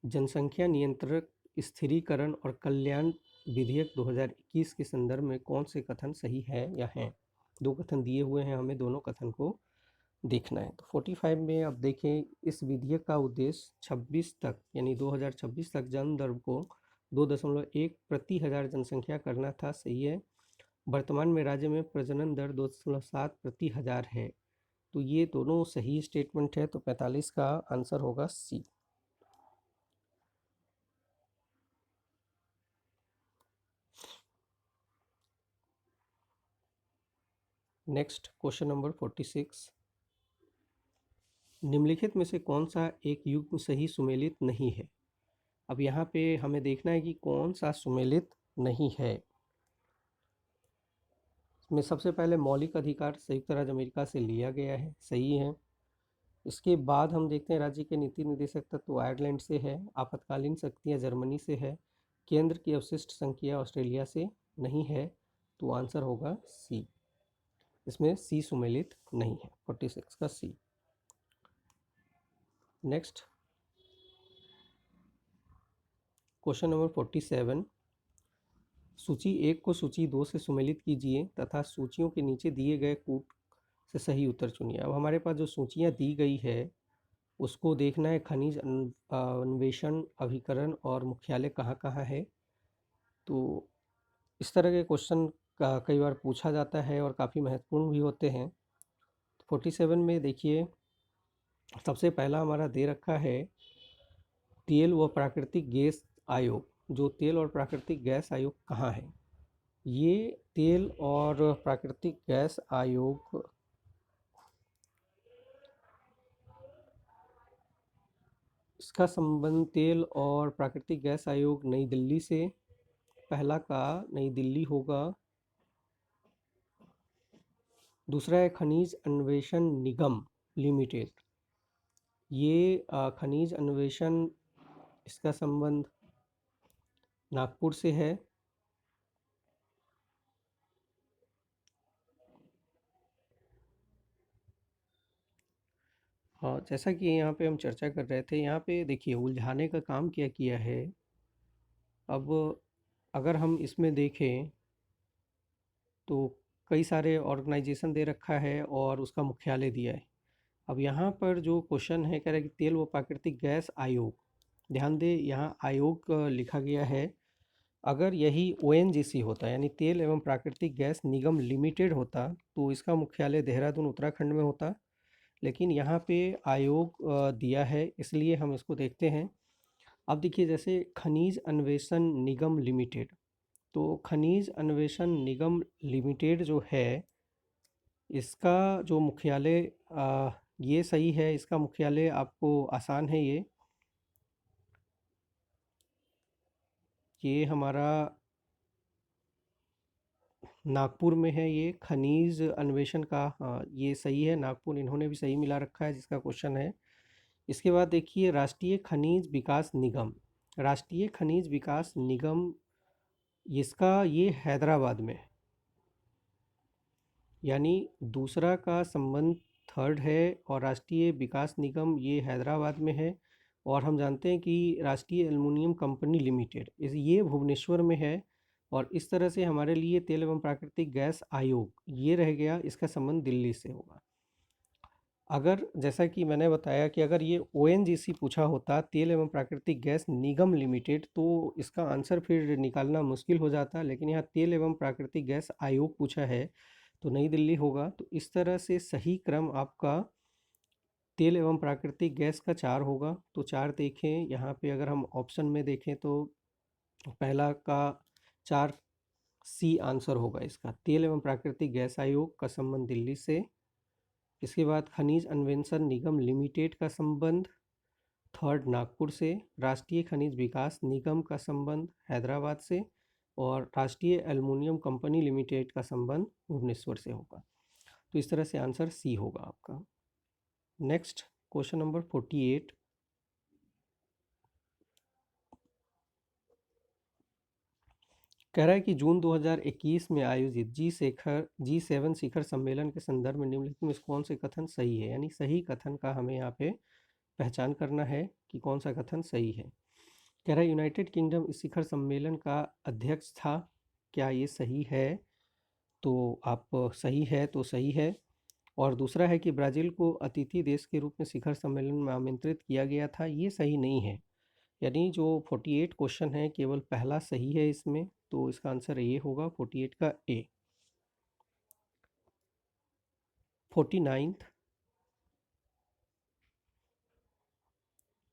जनसंख्या नियंत्रक स्थिरीकरण और कल्याण विधेयक 2021 के संदर्भ में कौन से कथन सही है या हैं? दो कथन दिए हुए हैं, हमें दोनों कथन को देखना है। तो 45 में अब देखें, इस विधेयक का उद्देश्य 26 तक यानी 2026 तक जन्म दर को 2.1 प्रति हजार जनसंख्या करना था, सही है। वर्तमान में राज्य में प्रजनन दर 2.7 प्रति हजार है, तो ये दोनों सही स्टेटमेंट है, तो 45 का आंसर होगा सी। Next question number 46। निम्नलिखित में से कौन सा एक युग्म सही सुमेलित नहीं है? अब यहाँ पे हमें देखना है कि कौन सा सुमेलित नहीं है। इसमें सबसे पहले मौलिक अधिकार संयुक्त राज्य अमेरिका से लिया गया है, सही है। इसके बाद हम देखते हैं राज्य के नीति निर्देशक तत्व आयरलैंड से है, आपातकालीन शक्तियाँ जर्मनी से है, केंद्र की अवशिष्ट संख्या ऑस्ट्रेलिया से नहीं है, तो आंसर होगा सी। इसमें सी सुमेलित नहीं है, 46 का सी। Next question number 47। सूची 1 को सूची 2 से सुमेलित कीजिए तथा सूचियों के नीचे दिए गए कूट से सही उत्तर चुनिए। अब हमारे पास जो सूचियाँ दी गई है उसको देखना है, खनिज अन्वेषण अभिकरण और मुख्यालय कहाँ कहाँ है। तो इस तरह के क्वेश्चन का कई बार पूछा जाता है और काफ़ी महत्वपूर्ण भी होते हैं। 47 में देखिए, सबसे पहला हमारा दे रखा है तेल व प्राकृतिक गैस आयोग। जो तेल और प्राकृतिक गैस आयोग कहाँ है? ये तेल और प्राकृतिक गैस आयोग इसका संबंध तेल और प्राकृतिक गैस आयोग नई दिल्ली से, पहला का नई दिल्ली होगा। दूसरा है खनिज अन्वेषण निगम लिमिटेड, ये खनिज अन्वेषण, इसका संबंध नागपुर से है। हाँ, जैसा कि यहाँ पे हम चर्चा कर रहे थे, यहाँ पे देखिए उलझाने का काम क्या किया है। अब अगर हम इसमें देखें तो कई सारे ऑर्गेनाइजेशन दे रखा है और उसका मुख्यालय दिया है। अब यहाँ पर जो क्वेश्चन है, कह रहा है कि तेल व प्राकृतिक गैस आयोग, ध्यान दें यहाँ आयोग लिखा गया है। अगर यही ओएनजीसी होता यानी तेल एवं प्राकृतिक गैस निगम लिमिटेड होता तो इसका मुख्यालय देहरादून उत्तराखंड में होता, लेकिन यहाँ पे आयोग दिया है, इसलिए हम इसको देखते हैं। अब देखिए, जैसे खनिज अन्वेषण निगम लिमिटेड, तो खनिज अन्वेषण निगम लिमिटेड जो है इसका जो मुख्यालय ये सही है, इसका मुख्यालय आपको आसान है ये, ये हमारा नागपुर में है, ये खनिज अन्वेषण का, हाँ ये सही है, नागपुर इन्होंने भी सही मिला रखा है जिसका क्वेश्चन है। इसके बाद देखिए राष्ट्रीय खनिज विकास निगम, राष्ट्रीय खनिज विकास निगम इसका ये हैदराबाद में है, यानी दूसरा का संबंध थर्ड है और राष्ट्रीय विकास निगम ये हैदराबाद में है। और हम जानते हैं कि राष्ट्रीय एल्युमिनियम कंपनी लिमिटेड ये भुवनेश्वर में है। और इस तरह से हमारे लिए तेल एवं प्राकृतिक गैस आयोग ये रह गया, इसका संबंध दिल्ली से होगा। अगर जैसा कि मैंने बताया कि अगर ये ओएनजीसी पूछा होता, तेल एवं प्राकृतिक गैस निगम लिमिटेड, तो इसका आंसर फिर निकालना मुश्किल हो जाता, लेकिन यहाँ तेल एवं प्राकृतिक गैस आयोग पूछा है तो नई दिल्ली होगा। तो इस तरह से सही क्रम आपका तेल एवं प्राकृतिक गैस का 4 होगा। तो 4 देखें यहाँ पे, अगर हम ऑप्शन में देखें तो पहला का 4 सी आंसर होगा इसका, तेल एवं प्राकृतिक गैस आयोग का संबंध दिल्ली से। इसके बाद खनिज अन्वेषण निगम लिमिटेड का संबंध थर्ड नागपुर से, राष्ट्रीय खनिज विकास निगम का संबंध हैदराबाद से, और राष्ट्रीय एल्युमिनियम कंपनी लिमिटेड का संबंध भुवनेश्वर से होगा। तो इस तरह से आंसर सी होगा आपका। नेक्स्ट क्वेश्चन नंबर 48, कह रहा है कि जून 2021 में आयोजित G7 शिखर सम्मेलन के संदर्भ में निम्नलिखित में कौन से कथन सही है, यानी सही कथन का हमें यहाँ पे पहचान करना है कि कौन सा कथन सही है। कह रहा है यूनाइटेड किंगडम इस शिखर सम्मेलन का अध्यक्ष था, क्या ये सही है? तो आप सही है तो सही है। और दूसरा है कि ब्राज़ील को अतिथि देश के रूप में शिखर सम्मेलन में आमंत्रित किया गया था, ये सही नहीं है। यानी जो 48 क्वेश्चन है केवल पहला सही है इसमें, तो इसका आंसर ये होगा 48 का ए। 49,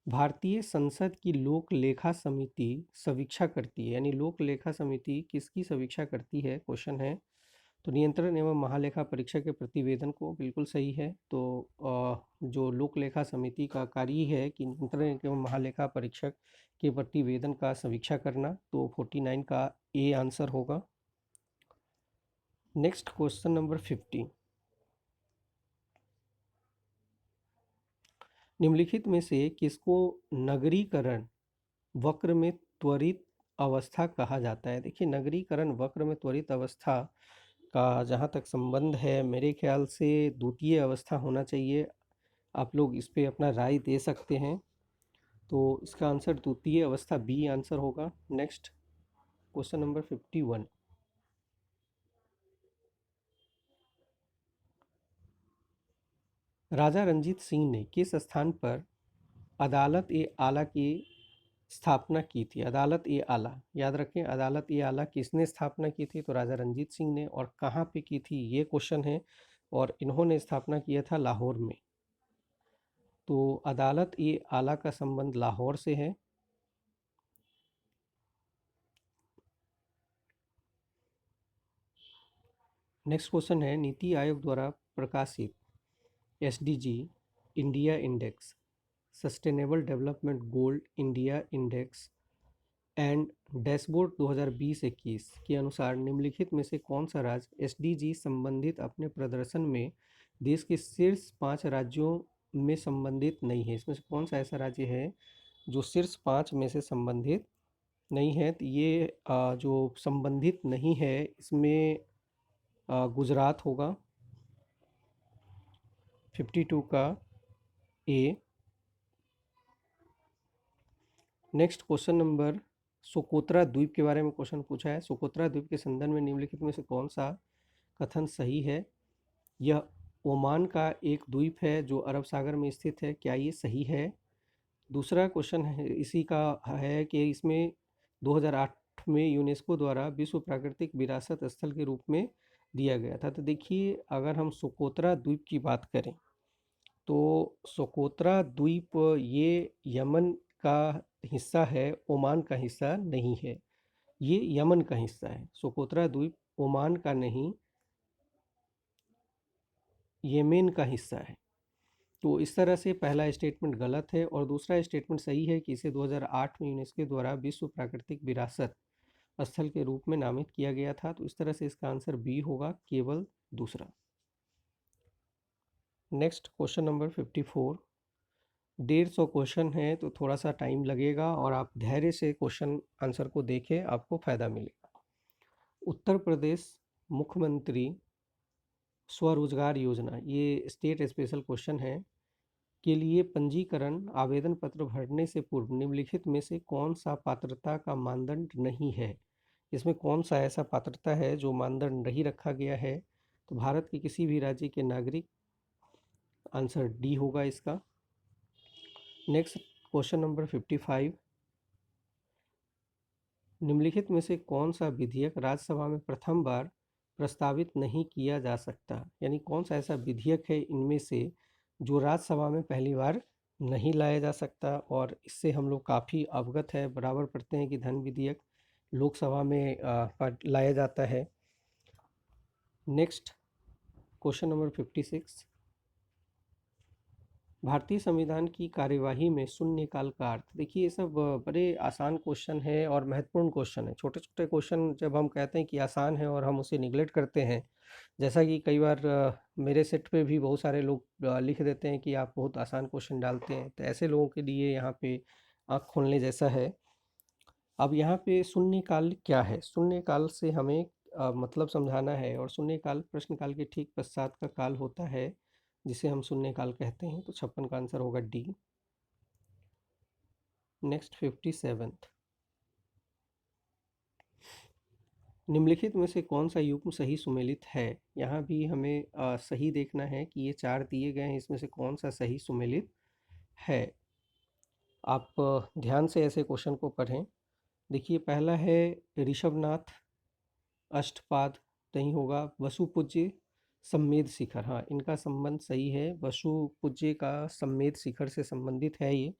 भारतीय संसद की लोक लेखा समिति समीक्षा करती है, यानी लोक लेखा समिति किसकी समीक्षा करती है, क्वेश्चन है। तो नियंत्रण एवं महालेखा परीक्षक के प्रतिवेदन को, बिल्कुल सही है। तो जो लोक लेखा समिति का कार्य है कि नियंत्रण एवं महालेखा परीक्षक के प्रतिवेदन का समीक्षा करना, तो 49 का ए आंसर होगा। नेक्स्ट क्वेश्चन नंबर 50, निम्नलिखित में से किसको नगरीकरण वक्र में त्वरित अवस्था कहा जाता है? देखिए नगरीकरण वक्र में त्वरित अवस्था का जहाँ तक संबंध है, मेरे ख्याल से द्वितीय अवस्था होना चाहिए। आप लोग इस पे अपना राय दे सकते हैं। तो इसका आंसर द्वितीय अवस्था बी आंसर होगा। नेक्स्ट क्वेश्चन नंबर 51, राजा रंजीत सिंह ने किस स्थान पर अदालत ए आला की स्थापना की थी? अदालत ए आला, याद रखें अदालत ए आला किसने स्थापना की थी? तो राजा रंजीत सिंह ने। और कहाँ पे की थी ये क्वेश्चन है, और इन्होंने स्थापना किया था लाहौर में। तो अदालत ए आला का संबंध लाहौर से है। नेक्स्ट क्वेश्चन है, नीति आयोग द्वारा प्रकाशित SDG India index, sustainable development goal India index and dashboard 2020-21 के अनुसार निम्नलिखित में से कौन सा राज्य SDG संबंधित अपने प्रदर्शन में देश के शीर्ष 5 राज्यों में संबंधित नहीं है? इसमें से कौन सा ऐसा राज्य है जो शीर्ष 5 में से संबंधित नहीं है? तो ये जो संबंधित नहीं है इसमें गुजरात होगा, 52 का A. Next question number, Socotra द्वीप के बारे में क्वेश्चन पूछा है। सोकोत्रा द्वीप के संदर्भ में निम्नलिखित में से कौन सा कथन सही है? यह ओमान का एक द्वीप है जो अरब सागर में स्थित है, क्या ये सही है? दूसरा क्वेश्चन है इसी का है कि इसमें 2008 में यूनेस्को द्वारा विश्व प्राकृतिक विरासत स्थल के रूप में दिया गया था। तो देखिए अगर हम सोकोत्रा द्वीप की बात करें तो सोकोत्रा द्वीप ये यमन का हिस्सा है, ओमान का हिस्सा नहीं है। ये यमन का हिस्सा है। सोकोत्रा द्वीप ओमान का नहीं, येमेन का हिस्सा है। तो इस तरह से पहला स्टेटमेंट गलत है और दूसरा स्टेटमेंट सही है कि इसे 2008 में यूनेस्को द्वारा विश्व प्राकृतिक विरासत स्थल के रूप में नामित किया गया था। तो इस तरह से इसका आंसर बी होगा, केवल दूसरा। Next question number 54। 150 क्वेश्चन है तो थोड़ा सा टाइम लगेगा और आप धैर्य से क्वेश्चन आंसर को देखें, आपको फ़ायदा मिलेगा। उत्तर प्रदेश मुख्यमंत्री स्वरोजगार योजना, ये स्टेट स्पेशल क्वेश्चन है, के लिए पंजीकरण आवेदन पत्र भरने से पूर्व निम्नलिखित में से कौन सा पात्रता का मानदंड नहीं है। इसमें कौन सा ऐसा पात्रता है जो मानदंड नहीं रखा गया है। तो भारत के किसी भी राज्य के नागरिक, आंसर डी होगा इसका। Next question number 55। निम्नलिखित में से कौन सा विधेयक राज्यसभा में प्रथम बार प्रस्तावित नहीं किया जा सकता, यानी कौन सा ऐसा विधेयक है इनमें से जो राज्यसभा में पहली बार नहीं लाया जा सकता। और इससे हम लोग काफ़ी अवगत है, बराबर पढ़ते हैं कि धन विधेयक लोकसभा में लाया जाता है। Next question number 56। भारतीय संविधान की कार्यवाही में शून्यकाल का अर्थ, देखिए ये सब बड़े आसान क्वेश्चन है और महत्वपूर्ण क्वेश्चन है। छोटे छोटे क्वेश्चन जब हम कहते हैं कि आसान है और हम उसे निगलेक्ट करते हैं, जैसा कि कई बार मेरे सेट पे भी बहुत सारे लोग लिख देते हैं कि आप बहुत आसान क्वेश्चन डालते हैं, तो ऐसे लोगों के लिए यहाँ पे आँख खोलने जैसा है। अब यहाँ पे शून्यकाल क्या है, शून्यकाल से हमें मतलब समझाना है। और शून्यकाल प्रश्नकाल के ठीक पश्चात का काल होता है, जिसे हम शून्यकाल कहते हैं। तो 56 का आंसर होगा डी। नेक्स्ट 57। निम्नलिखित में से कौन सा युग्म सही सुमेलित है। यहाँ भी हमें सही देखना है कि ये 4 दिए गए हैं, इसमें से कौन सा सही सुमेलित है। आप ध्यान से ऐसे क्वेश्चन को पढ़ें। देखिए पहला है ऋषभनाथ अष्टपाद, नहीं होगा। वसुपूज्य सम्मेद शिखर, हाँ इनका संबंध सही है, वसुपूज्य का सम्मेद शिखर से संबंधित है ये।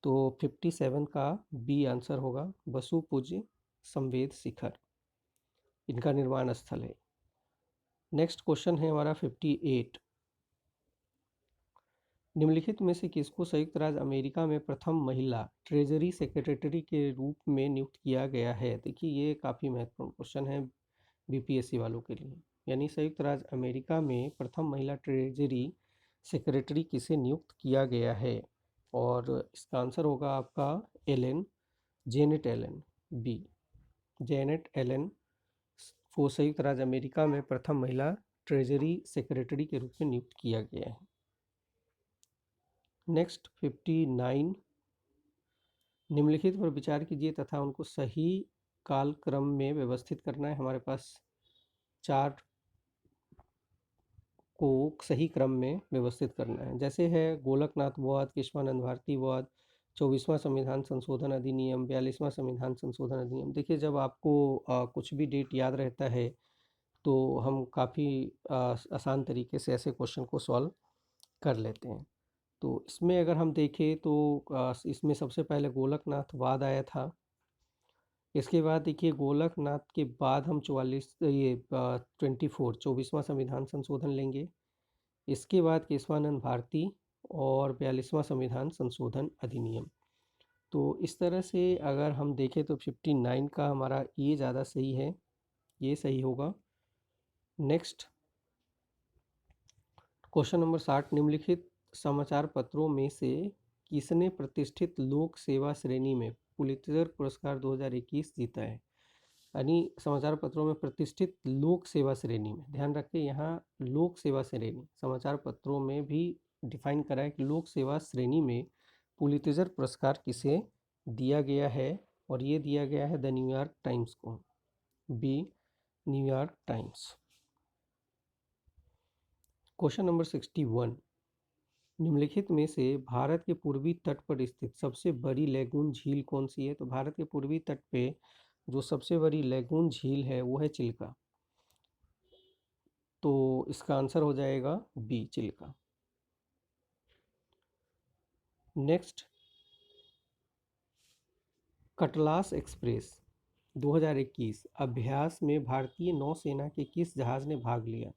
तो 57 का बी आंसर होगा, वसुपूज्य संवेद शिखर इनका निर्माण स्थल है। नेक्स्ट क्वेश्चन है हमारा 58। निम्नलिखित में से किसको संयुक्त राज्य अमेरिका में प्रथम महिला ट्रेजरी सेक्रेटरी के रूप में नियुक्त किया गया है। देखिए ये काफ़ी महत्वपूर्ण क्वेश्चन है बीपीएससी वालों के लिए, यानी संयुक्त राज्य अमेरिका में प्रथम महिला ट्रेजरी सेक्रेटरी किसे नियुक्त किया गया है। और इसका आंसर होगा आपका Allen, Janet Allen, B, Janet Allen को संयुक्त राज्य अमेरिका में प्रथम महिला ट्रेजरी सेक्रेटरी के रूप में नियुक्त किया गया है। नेक्स्ट 59। निम्नलिखित पर विचार कीजिए तथा उनको सही कालक्रम में व्यवस्थित करना है। हमारे पास 4 को सही क्रम में व्यवस्थित करना है, जैसे है गोलकनाथ वाद, केशवानंद भारती वाद, 24वां संविधान संशोधन अधिनियम, 42वां संविधान संशोधन अधिनियम। देखिए जब आपको कुछ भी डेट याद रहता है तो हम काफ़ी आसान तरीके से ऐसे क्वेश्चन को सॉल्व कर लेते हैं। तो इसमें अगर हम देखें तो इसमें सबसे पहले गोलकनाथ वाद आया था। इसके बाद देखिए गोलकनाथ के बाद हम 24वां संविधान संशोधन लेंगे। इसके बाद केशवानंद भारती और 42वां संविधान संशोधन अधिनियम। तो इस तरह से अगर हम देखें तो 59 का हमारा ये ज़्यादा सही है, ये सही होगा। Next question number 60। निम्नलिखित समाचार पत्रों में से किसने प्रतिष्ठित लोक सेवा श्रेणी में पुलित्जर पुरस्कार 2021 जीता है। यानी समाचार पत्रों में प्रतिष्ठित लोक सेवा श्रेणी में, ध्यान रखें यहाँ लोक सेवा श्रेणी समाचार पत्रों में भी डिफाइन करा है कि लोक सेवा श्रेणी में पुलित्जर पुरस्कार किसे दिया गया है। और ये दिया गया है द न्यूयॉर्क टाइम्स को, B, New York Times. Question number 61। निम्नलिखित में से भारत के पूर्वी तट पर स्थित सबसे बड़ी लैगून झील कौन सी है। तो भारत के पूर्वी तट पे जो सबसे बड़ी लैगून झील है वो है चिल्का। तो इसका आंसर हो जाएगा B, Chilka. Next Cutlass express 2021 अभ्यास में भारतीय नौसेना के किस जहाज ने भाग लिया।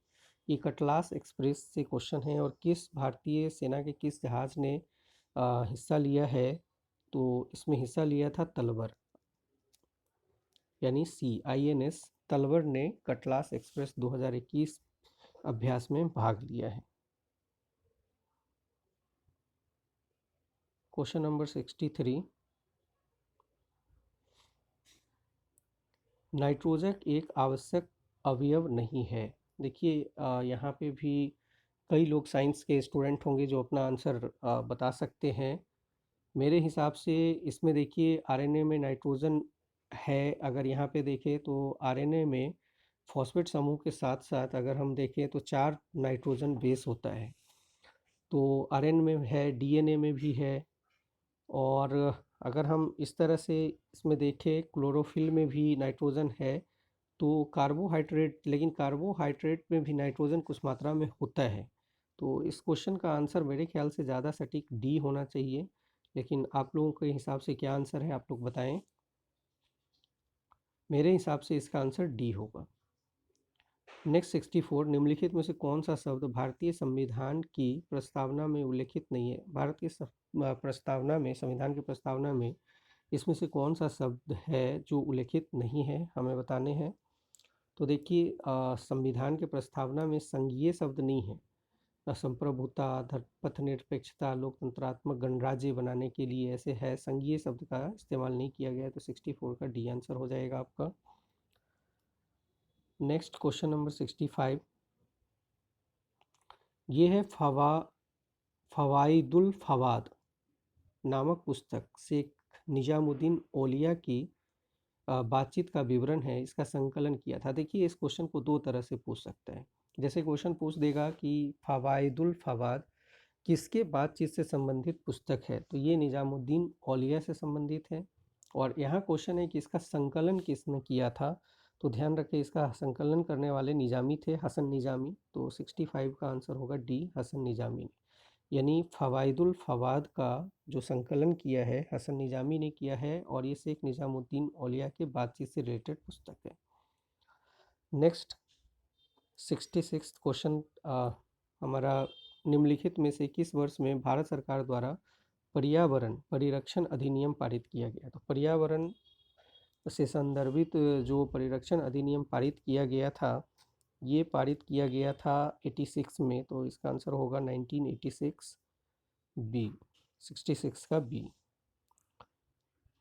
ये कटलास एक्सप्रेस से क्वेश्चन है। और किस भारतीय सेना के किस जहाज ने हिस्सा लिया है, तो इसमें हिस्सा लिया था तलवर, यानी CINS तलवर ने कटलास एक्सप्रेस 2021 अभ्यास में भाग लिया है। क्वेश्चन नंबर 63, नाइट्रोजन एक आवश्यक अवयव नहीं है। देखिए यहाँ पे भी कई लोग साइंस के स्टूडेंट होंगे जो अपना आंसर बता सकते हैं। मेरे हिसाब से इसमें देखिए RNA में नाइट्रोजन है। अगर यहाँ पे देखें तो RNA में फॉस्फेट समूह के साथ साथ अगर हम देखें तो 4 नाइट्रोजन बेस होता है। तो RNA में है, DNA में भी है। और अगर हम इस तरह से इसमें देखें, क्लोरोफिल में भी नाइट्रोजन है। तो कार्बोहाइड्रेट, लेकिन कार्बोहाइड्रेट में भी नाइट्रोजन कुछ मात्रा में होता है। तो इस क्वेश्चन का आंसर मेरे ख्याल से ज़्यादा सटीक डी होना चाहिए। लेकिन आप लोगों के हिसाब से क्या आंसर है, आप लोग बताएं। मेरे हिसाब से इसका आंसर डी होगा। नेक्स्ट 64, निम्नलिखित में से कौन सा शब्द भारतीय संविधान की प्रस्तावना में उल्लेखित नहीं है। भारत की प्रस्तावना में, संविधान की प्रस्तावना में इसमें से कौन सा शब्द है जो उल्लेखित नहीं है, हमें बताने हैं। तो देखिए संविधान के प्रस्तावना में संघीय शब्द नहीं है। संप्रभुता, पथनिरपेक्षता, लोकतंत्रात्मक गणराज्य बनाने के लिए ऐसे है, संघीय शब्द का इस्तेमाल नहीं किया गया है। तो 64 का डी आंसर हो जाएगा आपका। नेक्स्ट क्वेश्चन नंबर 65, ये है फवाइदुल फवाद नामक पुस्तक शेख निजामुद्दीन औलिया की बातचीत का विवरण है, इसका संकलन किया था। देखिए इस क्वेश्चन को दो तरह से पूछ सकता है। जैसे क्वेश्चन पूछ देगा कि फवाइदुल फवाद किसके बातचीत से संबंधित पुस्तक है, तो ये निजामुद्दीन औलिया से संबंधित है। और यहाँ क्वेश्चन है कि इसका संकलन किसने किया था, तो ध्यान रखें इसका संकलन करने वाले निजामी थे, हसन निजामी। तो 65 का आंसर होगा डी, हसन निजामी ने। यानी फवाइदुल फवाद का जो संकलन किया है हसन निजामी ने किया है, और ये शेख निजामुद्दीन औलिया के बातचीत से रिलेटेड पुस्तक है। नेक्स्ट 66 क्वेश्चन हमारा, निम्नलिखित में से किस वर्ष में भारत सरकार द्वारा पर्यावरण परिरक्षण अधिनियम पारित किया गया। तो पर्यावरण से संदर्भित जो परिरक्षण अधिनियम पारित किया गया था, ये पारित किया गया था 86 में। तो इसका आंसर होगा 1986 बी, 66 का बी।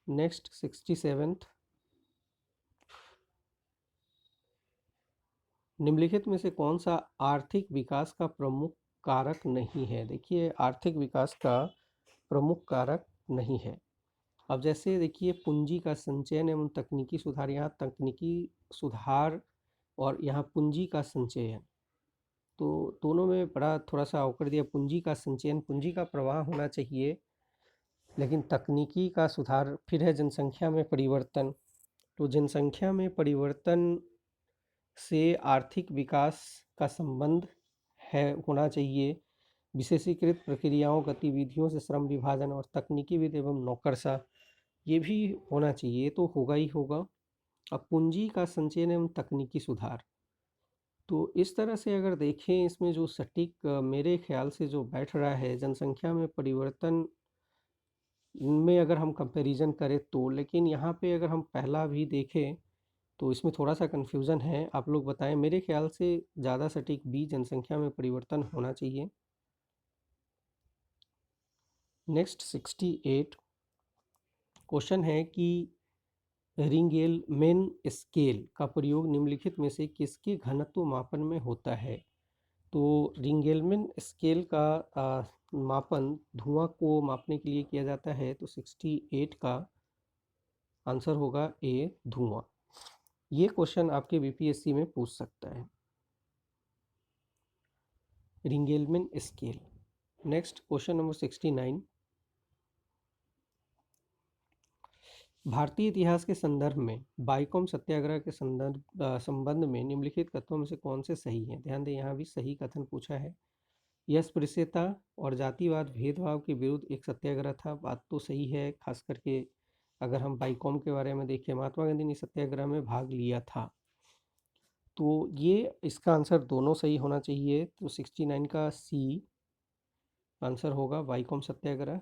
नेक्स्ट 67, निम्नलिखित में से कौन सा आर्थिक विकास का प्रमुख कारक नहीं है। देखिए आर्थिक विकास का प्रमुख कारक नहीं है। अब जैसे देखिए पूंजी का संचयन एवं तकनीकी सुधार, यहाँ तकनीकी सुधार और यहाँ पूंजी का संचयन, तो दोनों में बड़ा थोड़ा सा अवकड़ दिया। पूंजी का संचयन, पूंजी का प्रवाह होना चाहिए, लेकिन तकनीकी का सुधार फिर है जनसंख्या में परिवर्तन। तो जनसंख्या में परिवर्तन से आर्थिक विकास का संबंध है, होना चाहिए। विशेषीकृत प्रक्रियाओं गतिविधियों से श्रम विभाजन और तकनीकी विधि एवं नौकरशाह, ये भी होना चाहिए, तो होगा ही होगा। अब पूंजी का संचयन एवं तकनीकी सुधार, तो इस तरह से अगर देखें इसमें जो सटीक मेरे ख्याल से जो बैठ रहा है जनसंख्या में परिवर्तन में अगर हम कंपैरिजन करें तो, लेकिन यहाँ पे अगर हम पहला भी देखें तो इसमें थोड़ा सा कन्फ्यूज़न है। आप लोग बताएं, मेरे ख्याल से ज़्यादा सटीक बी, जनसंख्या में परिवर्तन होना चाहिए। नेक्स्ट 68 क्वेश्चन है कि रिंगेलमेन स्केल का प्रयोग निम्नलिखित में से किसके घनत्व मापन में होता है। तो रिंगेलमेन स्केल का मापन धुआं को मापने के लिए किया जाता है। तो 68 का आंसर होगा ए, धुआं। ये क्वेश्चन आपके बीपीएससी में पूछ सकता है, रिंगेलमेन स्केल। नेक्स्ट क्वेश्चन नंबर 69, भारतीय इतिहास के संदर्भ में बाइकॉम सत्याग्रह के संबंध में निम्नलिखित कथनों में से कौन से सही हैं। ध्यान दें यहाँ भी सही कथन पूछा है। यह अस्पृश्यता और जातिवाद भेदभाव के विरुद्ध एक सत्याग्रह था, बात तो सही है। खास करके अगर हम बाइकॉम के बारे में देखें, महात्मा गांधी ने सत्याग्रह में भाग लिया था। तो ये इसका आंसर दोनों सही होना चाहिए। तो 69 का सी आंसर होगा। वाईकॉम सत्याग्रह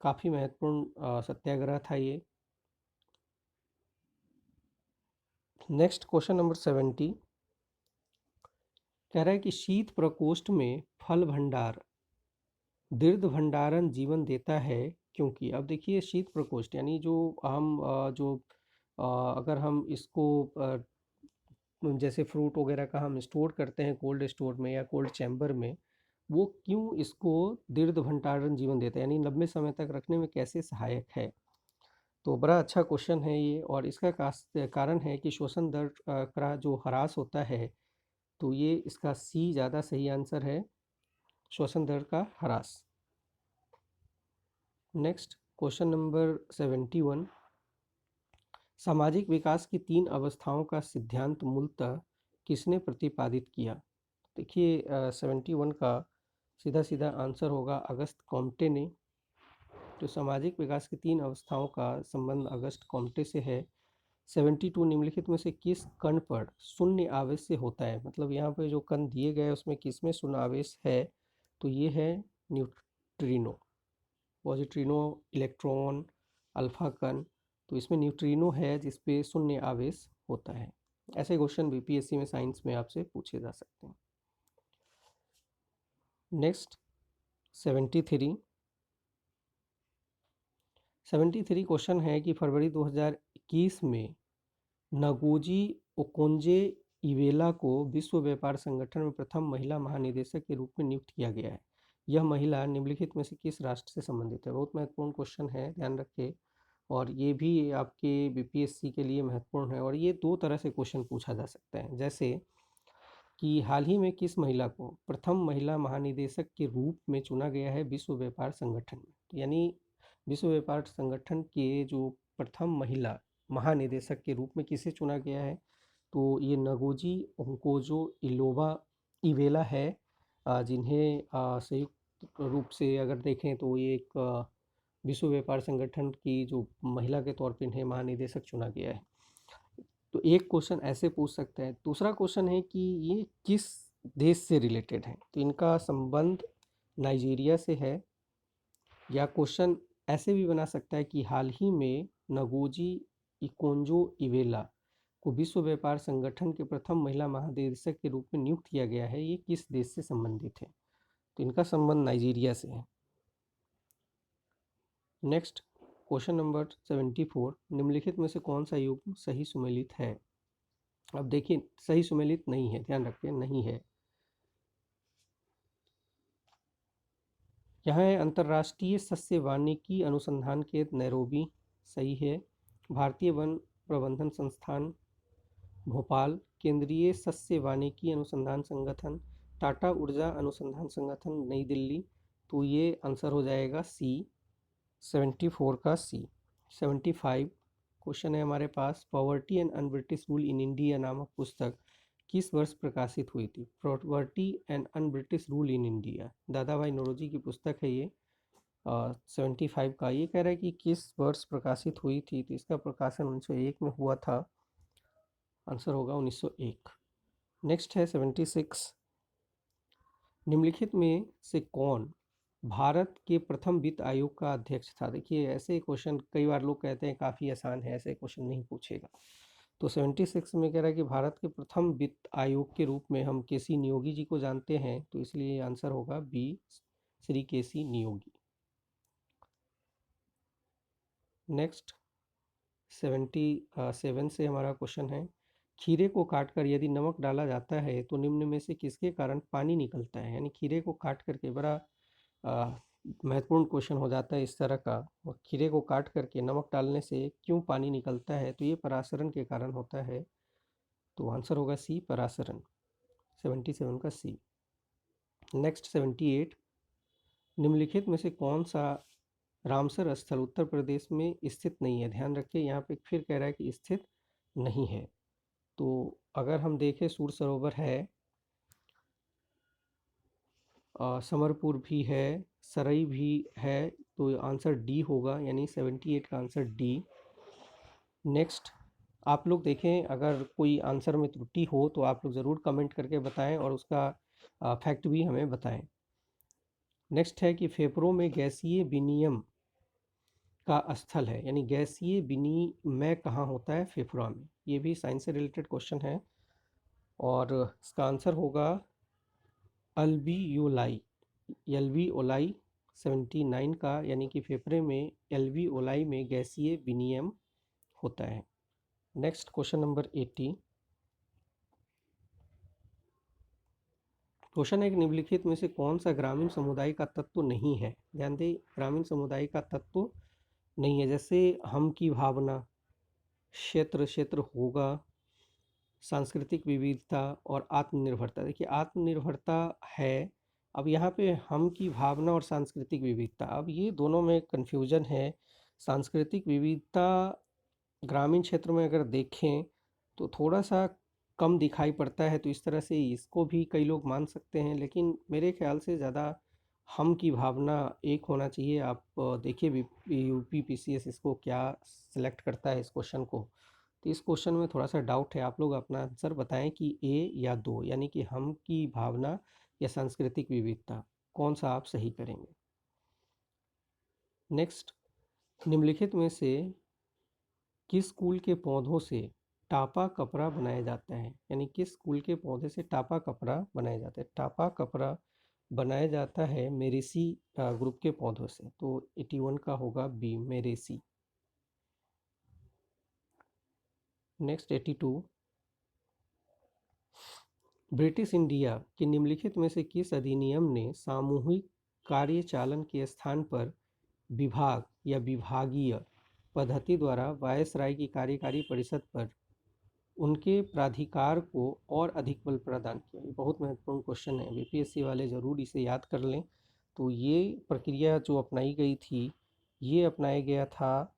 काफ़ी महत्वपूर्ण सत्याग्रह था ये। नेक्स्ट क्वेश्चन नंबर 70 कह रहा है कि शीत प्रकोष्ठ में फल भंडार दीर्घ भंडारण जीवन देता है क्योंकि, अब देखिए शीत प्रकोष्ठ यानी जो हम अगर हम इसको जैसे फ्रूट वगैरह का हम स्टोर करते हैं कोल्ड स्टोर में या कोल्ड चैम्बर में, वो क्यों इसको दीर्घ भंडारण जीवन देता है, यानी लंबे समय तक रखने में कैसे सहायक है। तो बड़ा अच्छा क्वेश्चन है ये, और इसका कारण है कि श्वसन दर का जो ह्रास होता है, तो ये इसका सी ज़्यादा सही आंसर है, श्वसन दर का ह्रास। नेक्स्ट क्वेश्चन नंबर 71 सामाजिक विकास की 3 अवस्थाओं का सिद्धांत मूलतः किसने प्रतिपादित किया। देखिए 71 का सीधा सीधा आंसर होगा अगस्त कॉम्टे ने। तो सामाजिक विकास की 3 अवस्थाओं का संबंध अगस्त कॉम्टे से है। 72 निम्नलिखित में से किस कण पर शून्य आवेश से होता है, मतलब यहाँ पे जो कण दिए गए उसमें किस में शून्य आवेश है, तो ये है न्यूट्रिनो, पॉजिट्रिनो, इलेक्ट्रॉन, अल्फा कण। तो इसमें न्यूट्रिनो है जिसपे शून्य आवेश होता है। ऐसे क्वेश्चन बीपीएससी में साइंस में आपसे पूछे जा सकते हैं। नेक्स्ट 73 क्वेश्चन है कि फरवरी 2021 में नगोजी ओकोंजे इवेला को विश्व व्यापार संगठन में प्रथम महिला महानिदेशक के रूप में नियुक्त किया गया है। यह महिला निम्नलिखित में से किस राष्ट्र से संबंधित है। बहुत महत्वपूर्ण क्वेश्चन है, ध्यान रखिए, और ये भी आपके बीपीएससी के लिए महत्वपूर्ण है, और ये 2 तरह से क्वेश्चन पूछा जा सकता है। जैसे कि हाल ही में किस महिला को प्रथम महिला महानिदेशक के रूप में चुना गया है विश्व व्यापार संगठन में, यानी विश्व व्यापार संगठन के जो प्रथम महिला महानिदेशक के रूप में किसे चुना गया है, तो ये नगोजी ओंकोजो इवेला है, जिन्हें संयुक्त रूप से अगर देखें तो ये एक विश्व व्यापार संगठन की जो महिला के तौर पर इन्हें महानिदेशक चुना गया है। तो एक क्वेश्चन ऐसे पूछ सकते हैं। दूसरा क्वेश्चन है कि ये किस देश से रिलेटेड है, तो इनका संबंध नाइजीरिया से है। या क्वेश्चन ऐसे भी बना सकता है कि हाल ही में नगोजी इकोंजो इवेला को विश्व व्यापार संगठन के प्रथम महिला महानिदेशक के रूप में नियुक्त किया गया है, ये किस देश से संबंधित है, तो इनका संबंध नाइजीरिया से है। नेक्स्ट क्वेश्चन नंबर 74 निम्नलिखित में से कौन सा युग्म सही सुमेलित है। अब देखिए सही सुमेलित नहीं है, ध्यान रखिए नहीं है। यहाँ है अंतर्राष्ट्रीय सस्य वानिकी अनुसंधान केंद्र नैरोबी, सही है। भारतीय वन प्रबंधन संस्थान भोपाल, केंद्रीय सस्य वानिकी अनुसंधान संगठन, टाटा ऊर्जा अनुसंधान संगठन नई दिल्ली, तो ये आंसर हो जाएगा सी, 74 का सी। 75 क्वेश्चन है हमारे पास, poverty and un British rule in India नामक पुस्तक किस वर्ष प्रकाशित हुई थी। Poverty and un British rule in India Dadabhai Naoroji की पुस्तक है ये। 75 का ये कह रहा है कि किस वर्ष प्रकाशित हुई थी, तो इसका प्रकाशन 1901 में हुआ था, आंसर होगा 1901। नेक्स्ट है 76 निम्नलिखित में से कौन भारत के प्रथम वित्त आयोग का अध्यक्ष था। देखिए ऐसे क्वेश्चन कई बार लोग कहते हैं काफ़ी आसान है, ऐसे क्वेश्चन नहीं पूछेगा। तो 76 में कह रहा है कि भारत के प्रथम वित्त आयोग के रूप में हम केसी नियोगी जी को जानते हैं, तो इसलिए आंसर होगा बी, श्री केसी नियोगी। नेक्स्ट 77 से हमारा क्वेश्चन है, खीरे को काटकर यदि नमक डाला जाता है तो निम्न में से किसके कारण पानी निकलता है। यानी खीरे को काट करके बड़ा महत्वपूर्ण क्वेश्चन हो जाता है इस तरह का, और खीरे को काट करके नमक डालने से क्यों पानी निकलता है, तो ये परासरण के कारण होता है, तो आंसर होगा सी, परासरण, 77 का सी। नेक्स्ट 78 निम्नलिखित में से कौन सा रामसर स्थल उत्तर प्रदेश में स्थित नहीं है। ध्यान रखिए यहाँ पे फिर कह रहा है कि स्थित नहीं है, तो अगर हम देखें सूर सरोवर है, समरपुर भी है, सरई भी है, तो आंसर डी होगा, यानी 78 का आंसर डी। नेक्स्ट आप लोग देखें, अगर कोई आंसर में त्रुटि हो तो आप लोग ज़रूर कमेंट करके बताएं और उसका फैक्ट भी हमें बताएं। नेक्स्ट है कि फेफड़ों में गैसीय विनिमय का स्थल है, यानी गैसीय विनिमय कहाँ होता है? फेफड़ा में। ये भी साइंस से रिलेटेड क्वेश्चन है और इसका आंसर होगा अल्वियोलाई। एल्वियोलाई 79 का, यानी कि फेफड़े में एल्वियोलाई में गैसीय विनिमय होता है। Next question number 80। क्वेश्चन है कि निम्नलिखित में से कौन सा ग्रामीण समुदाय का तत्व नहीं है? ध्यान दें, ग्रामीण समुदाय का तत्व नहीं है। जैसे हम की भावना, क्षेत्र क्षेत्र होगा, सांस्कृतिक विविधता और आत्मनिर्भरता। देखिए आत्मनिर्भरता है, अब यहाँ पे हम की भावना और सांस्कृतिक विविधता, अब ये दोनों में कन्फ्यूजन है। सांस्कृतिक विविधता ग्रामीण क्षेत्र में अगर देखें तो थोड़ा सा कम दिखाई पड़ता है, तो इस तरह से इसको भी कई लोग मान सकते हैं, लेकिन मेरे ख्याल से ज़्यादा हम की भावना एक होना चाहिए। आप देखिए यूपी पीसीएस इसको क्या सिलेक्ट करता है इस क्वेश्चन को। तो इस क्वेश्चन में थोड़ा सा डाउट है, आप लोग अपना आंसर बताएं कि ए या दो, यानी कि हम की भावना या सांस्कृतिक विविधता, कौन सा आप सही करेंगे। नेक्स्ट, निम्नलिखित में से किस कुल के पौधों से टापा कपड़ा बनाया जाता है? यानी किस कुल के पौधे से टापा कपड़ा बनाया जाता है? टापा कपड़ा बनाया जाता है मेरेसी ग्रुप के पौधों से। तो 81 का होगा बी, मेरेसी। नेक्स्ट 82, ब्रिटिश इंडिया के निम्नलिखित में से किस अधिनियम ने सामूहिक कार्यचालन के स्थान पर विभाग या विभागीय पद्धति द्वारा वायसराय की कार्यकारी परिषद पर उनके प्राधिकार को और अधिक बल प्रदान किया? ये बहुत महत्वपूर्ण क्वेश्चन है, बीपीएससी वाले ज़रूर इसे याद कर लें। तो ये प्रक्रिया जो अपनाई गई थी, ये अपनाया गया था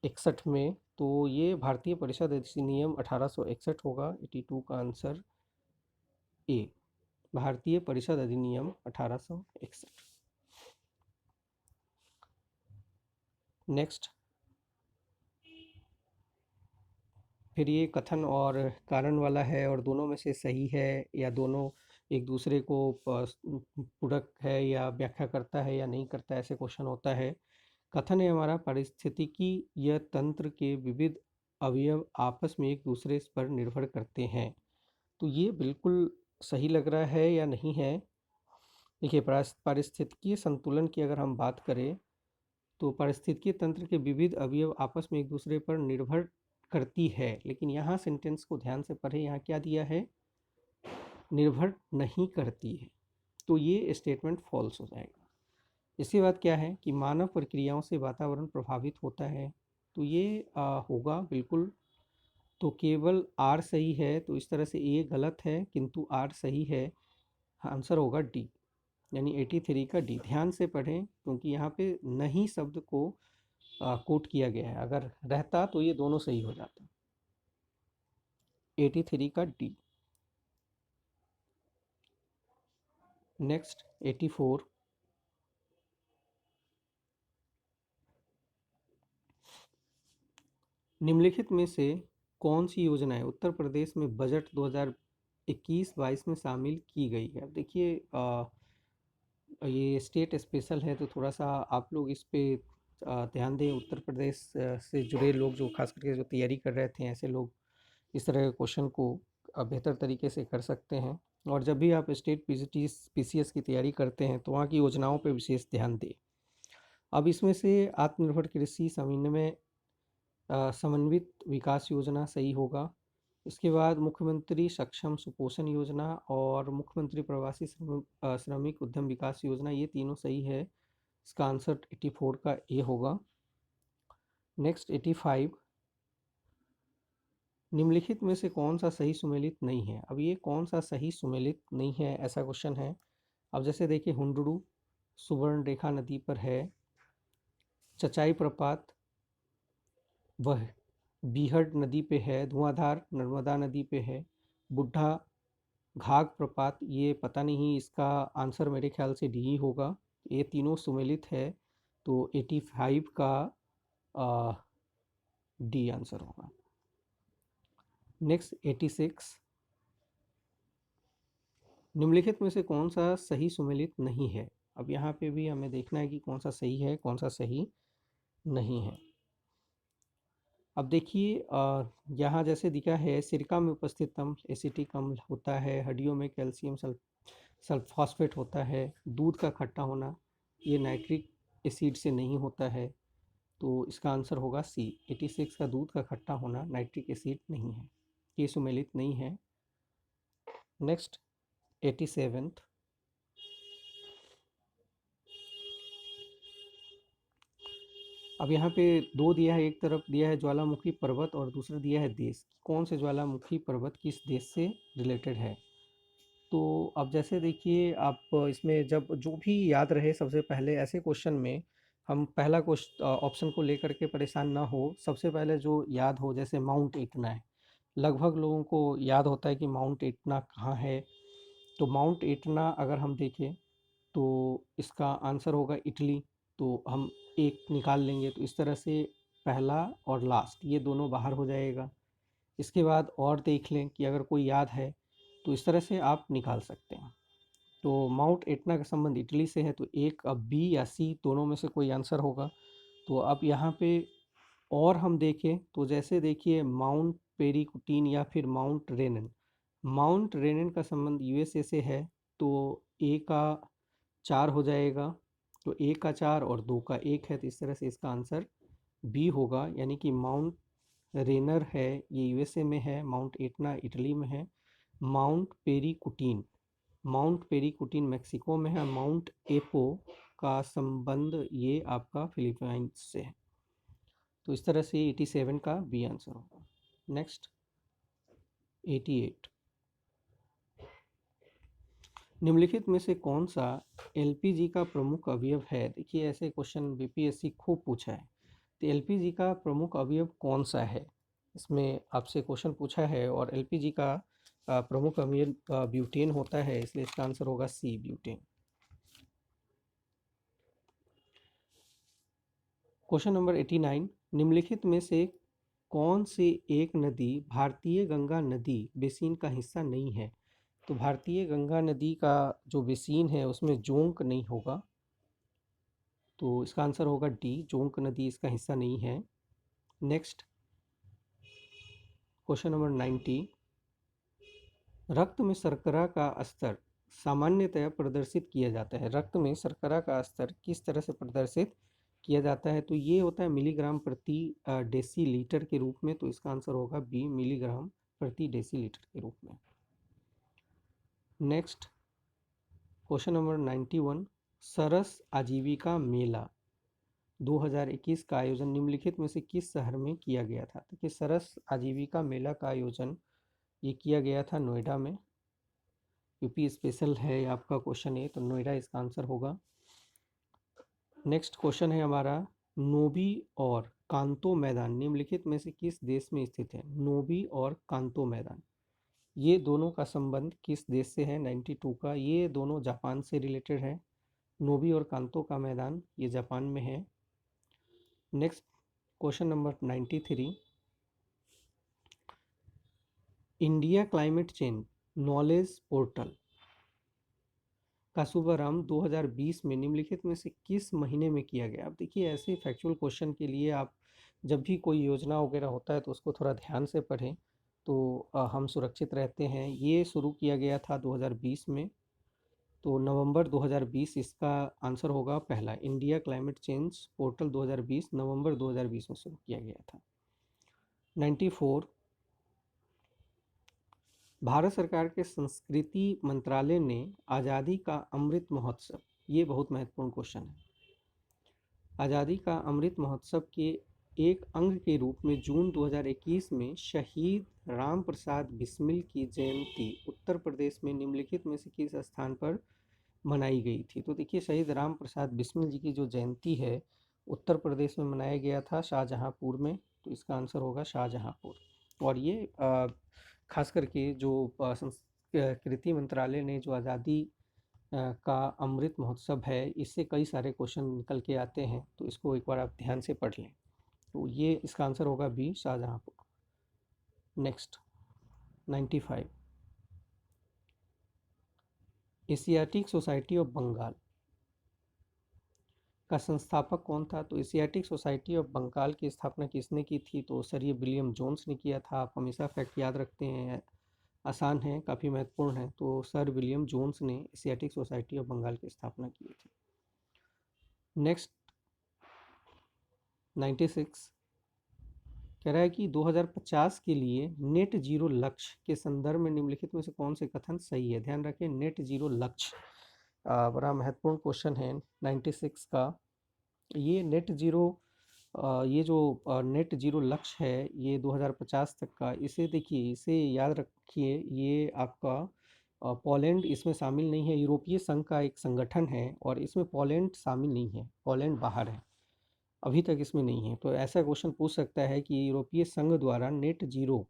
61 में। तो ये भारतीय परिषद अधिनियम 1861 होगा। 82 का आंसर ए, भारतीय परिषद अधिनियम 1861। नेक्स्ट, फिर ये कथन और कारण वाला है और दोनों में से सही है या दोनों एक दूसरे को पूरक है या व्याख्या करता है या नहीं करता है, ऐसे क्वेश्चन होता है। कथन है हमारा, पारिस्थितिकी यह तंत्र के विविध अवयव आपस में एक दूसरे पर निर्भर करते हैं। तो ये बिल्कुल सही लग रहा है या नहीं है? देखिए पारिस्थितिकीय संतुलन की अगर हम बात करें तो पारिस्थितिकीय तंत्र के विविध अवयव आपस में एक दूसरे पर निर्भर करती है, लेकिन यहाँ सेंटेंस को ध्यान से पढ़े, यहाँ क्या दिया है? निर्भर नहीं करती है। तो ये स्टेटमेंट फॉल्स हो जाएगा। इसके बाद क्या है कि मानव प्रक्रियाओं से वातावरण प्रभावित होता है। तो ये होगा बिल्कुल। तो केवल आर सही है, तो इस तरह से ए गलत है किंतु आर सही है। आंसर होगा डी, यानी 83 का डी। ध्यान से पढ़ें क्योंकि यहाँ पे नहीं शब्द को कोट किया गया है, अगर रहता तो ये दोनों सही हो जाता। 83 का डी। नेक्स्ट 84, निम्नलिखित में से कौन सी योजनाएं उत्तर प्रदेश में बजट 2021-22 में शामिल की गई है? अब देखिए ये स्टेट स्पेशल है तो थोड़ा सा आप लोग इस पे ध्यान दें। उत्तर प्रदेश से जुड़े लोग जो खास करके जो तैयारी कर रहे थे, ऐसे लोग इस तरह के क्वेश्चन को बेहतर तरीके से कर सकते हैं। और जब भी आप स्टेट पीसीएस की तैयारी करते हैं तो वहाँ की योजनाओं पर विशेष ध्यान दें। अब इसमें से आत्मनिर्भर कृषि समन्वित विकास योजना सही होगा। इसके बाद मुख्यमंत्री सक्षम सुपोषण योजना और मुख्यमंत्री प्रवासी श्रमिक उद्यम विकास योजना, ये तीनों सही है। इसका आंसर 84 का ए होगा। नेक्स्ट 85, निम्नलिखित में से कौन सा सही सुमेलित नहीं है? अब ये कौन सा सही सुमेलित नहीं है, ऐसा क्वेश्चन है। अब जैसे देखिए हुंडरू सुवर्ण रेखा नदी पर है, चचाई प्रपात वह बीहड़ नदी पे है, धुआंधार नर्मदा नदी पे है, बुढ़ा घाघ प्रपात ये पता नहीं, इसका आंसर मेरे ख्याल से डी ही होगा। ये तीनों सुमेलित है, तो 85 का डी आंसर होगा। नेक्स्ट 86, निम्नलिखित में से कौन सा सही सुमेलित नहीं है। अब यहाँ पे भी हमें देखना है कि कौन सा सही है, कौन सा सही नहीं है। अब देखिए यहाँ जैसे दिखा है, सिरका में उपस्थित अम्ल एसिटिक अम्ल होता है, हड्डियों में कैल्शियम सल्फास्फेट होता है, दूध का खट्टा होना ये नाइट्रिक एसिड से नहीं होता है, तो इसका आंसर होगा सी। 86 का दूध का खट्टा होना नाइट्रिक एसिड नहीं है, ये सुमेलित नहीं है। नेक्स्ट 87, अब यहाँ पे दो दिया है, एक तरफ दिया है ज्वालामुखी पर्वत और दूसरा दिया है देश। कौन से ज्वालामुखी पर्वत किस देश से रिलेटेड है। तो अब जैसे देखिए आप इसमें जब जो भी याद रहे, सबसे पहले ऐसे क्वेश्चन में हम पहला क्वेश्चन ऑप्शन को लेकर के परेशान ना हो, सबसे पहले जो याद हो, जैसे माउंट एटना है, लगभग लोगों को याद होता है कि माउंट एटना कहाँ है। तो माउंट एटना अगर हम देखें तो इसका आंसर होगा इटली, तो हम एक निकाल लेंगे, तो इस तरह से पहला और लास्ट ये दोनों बाहर हो जाएगा। इसके बाद और देख लें कि अगर कोई याद है तो इस तरह से आप निकाल सकते हैं। तो माउंट एटना का संबंध इटली से है, तो एक अब बी या सी दोनों में से कोई आंसर होगा। तो अब यहाँ पे और हम देखें तो जैसे देखिए माउंट पेरिकुटीन या फिर माउंट रेनन का संबंध यूएसए से है, तो ए का 4 हो जाएगा, तो ए का 4 और 2 का 1 है, तो इस तरह से इसका आंसर बी होगा, यानी कि माउंट रेनर है ये यूएसए में है, माउंट एटना इटली में है, माउंट पेरिकुटीन मैक्सिको में है, माउंट एपो का संबंध ये आपका फिलीपींस से है। तो इस तरह से 87 का बी आंसर होगा। नेक्स्ट 88, निम्नलिखित में से कौन सा एलपीजी का प्रमुख अवयव है। देखिए ऐसे क्वेश्चन बीपीएससी खूब पूछा है, तो एलपीजी का प्रमुख अवयव कौन सा है, इसमें आपसे क्वेश्चन पूछा है, और एलपीजी का प्रमुख अवयव ब्यूटेन होता है, इसलिए इसका आंसर होगा सी, ब्यूटेन। क्वेश्चन नंबर 89, निम्नलिखित में से कौन सी एक नदी भारतीय गंगा नदी बेसिन का हिस्सा नहीं है। तो भारतीय गंगा नदी का जो बेसिन है उसमें जोंक नहीं होगा, तो इसका आंसर होगा डी, जोंक नदी इसका हिस्सा नहीं है। नेक्स्ट क्वेश्चन नंबर 90, रक्त में शर्करा का स्तर सामान्यतया प्रदर्शित किया जाता है। रक्त में शर्करा का स्तर किस तरह से प्रदर्शित किया जाता है, तो ये होता है मिलीग्राम प्रति डेसीलीटर के रूप में, तो इसका आंसर होगा बी, मिलीग्राम प्रति डेसीलीटर के रूप में। नेक्स्ट क्वेश्चन नंबर 91, सरस आजीविका मेला 2021 का आयोजन निम्नलिखित में से किस शहर में किया गया था। देखिए सरस आजीविका मेला का आयोजन ये किया गया था नोएडा में, यूपी स्पेशल है आपका क्वेश्चन है, तो नोएडा इसका आंसर होगा। नेक्स्ट क्वेश्चन है हमारा, नोबी और कांतो मैदान निम्नलिखित में से किस देश में स्थित है। नोबी और कांतो मैदान ये दोनों का संबंध किस देश से है। 92 का, ये दोनों जापान से रिलेटेड है। नोबी और कांतो का मैदान ये जापान में है। Next question number 93, India climate change knowledge portal का शुभारंभ 2020 में निम्नलिखित में से किस महीने में किया गया। अब देखिए ऐसे फैक्चुअल क्वेश्चन के लिए आप जब भी कोई योजना वगैरह होता है तो उसको थोड़ा ध्यान से पढ़ें, तो हम सुरक्षित रहते हैं। ये शुरू किया गया था 2020 में, तो नवंबर 2020 इसका आंसर होगा पहला। इंडिया क्लाइमेट चेंज पोर्टल 2020 नवंबर 2020 में शुरू किया गया था। 94, भारत सरकार के संस्कृति मंत्रालय ने आज़ादी का अमृत महोत्सव, ये बहुत महत्वपूर्ण क्वेश्चन है, आज़ादी का अमृत महोत्सव के एक अंग के रूप में जून 2021 में शहीद राम प्रसाद बिस्मिल की जयंती उत्तर प्रदेश में निम्नलिखित में से किस स्थान पर मनाई गई थी। तो देखिए शहीद राम प्रसाद बिस्मिल जी की जो जयंती है उत्तर प्रदेश में मनाया गया था, शाहजहांपुर में, तो इसका आंसर होगा शाहजहांपुर। और ये खास करके जो संस्कृति मंत्रालय ने जो आज़ादी का अमृत महोत्सव है, इससे कई सारे क्वेश्चन निकल के आते हैं, तो इसको एक बार आप ध्यान से पढ़ लें। तो ये इसका आंसर होगा B, Shahjahanpur. Next 95। Asiatic society of Bengal का संस्थापक कौन था? तो एशियाटिक सोसाइटी ऑफ बंगाल की स्थापना किसने की थी? तो सर ये विलियम जोन्स ने किया था। आप हमेशा फैक्ट याद रखते हैं, आसान है, काफ़ी महत्वपूर्ण है। तो सर विलियम जोन्स ने एशियाटिक सोसाइटी ऑफ बंगाल की स्थापना की थी। नेक्स्ट 96 कह रहा है कि 2050 के लिए नेट जीरो लक्ष्य के संदर्भ में निम्नलिखित में से कौन से कथन सही है? ध्यान रखें, नेट जीरो लक्ष्य बड़ा महत्वपूर्ण क्वेश्चन है 96 का। ये नेट जीरो ये जो नेट जीरो लक्ष्य है ये 2050 तक का, इसे देखिए, इसे याद रखिए, ये आपका पोलैंड इसमें शामिल नहीं है। यूरोपीय संघ का एक संगठन है और इसमें पोलैंड शामिल नहीं है, पोलैंड बाहर है, अभी तक इसमें नहीं है। तो ऐसा क्वेश्चन पूछ सकता है कि यूरोपीय संघ द्वारा नेट जीरो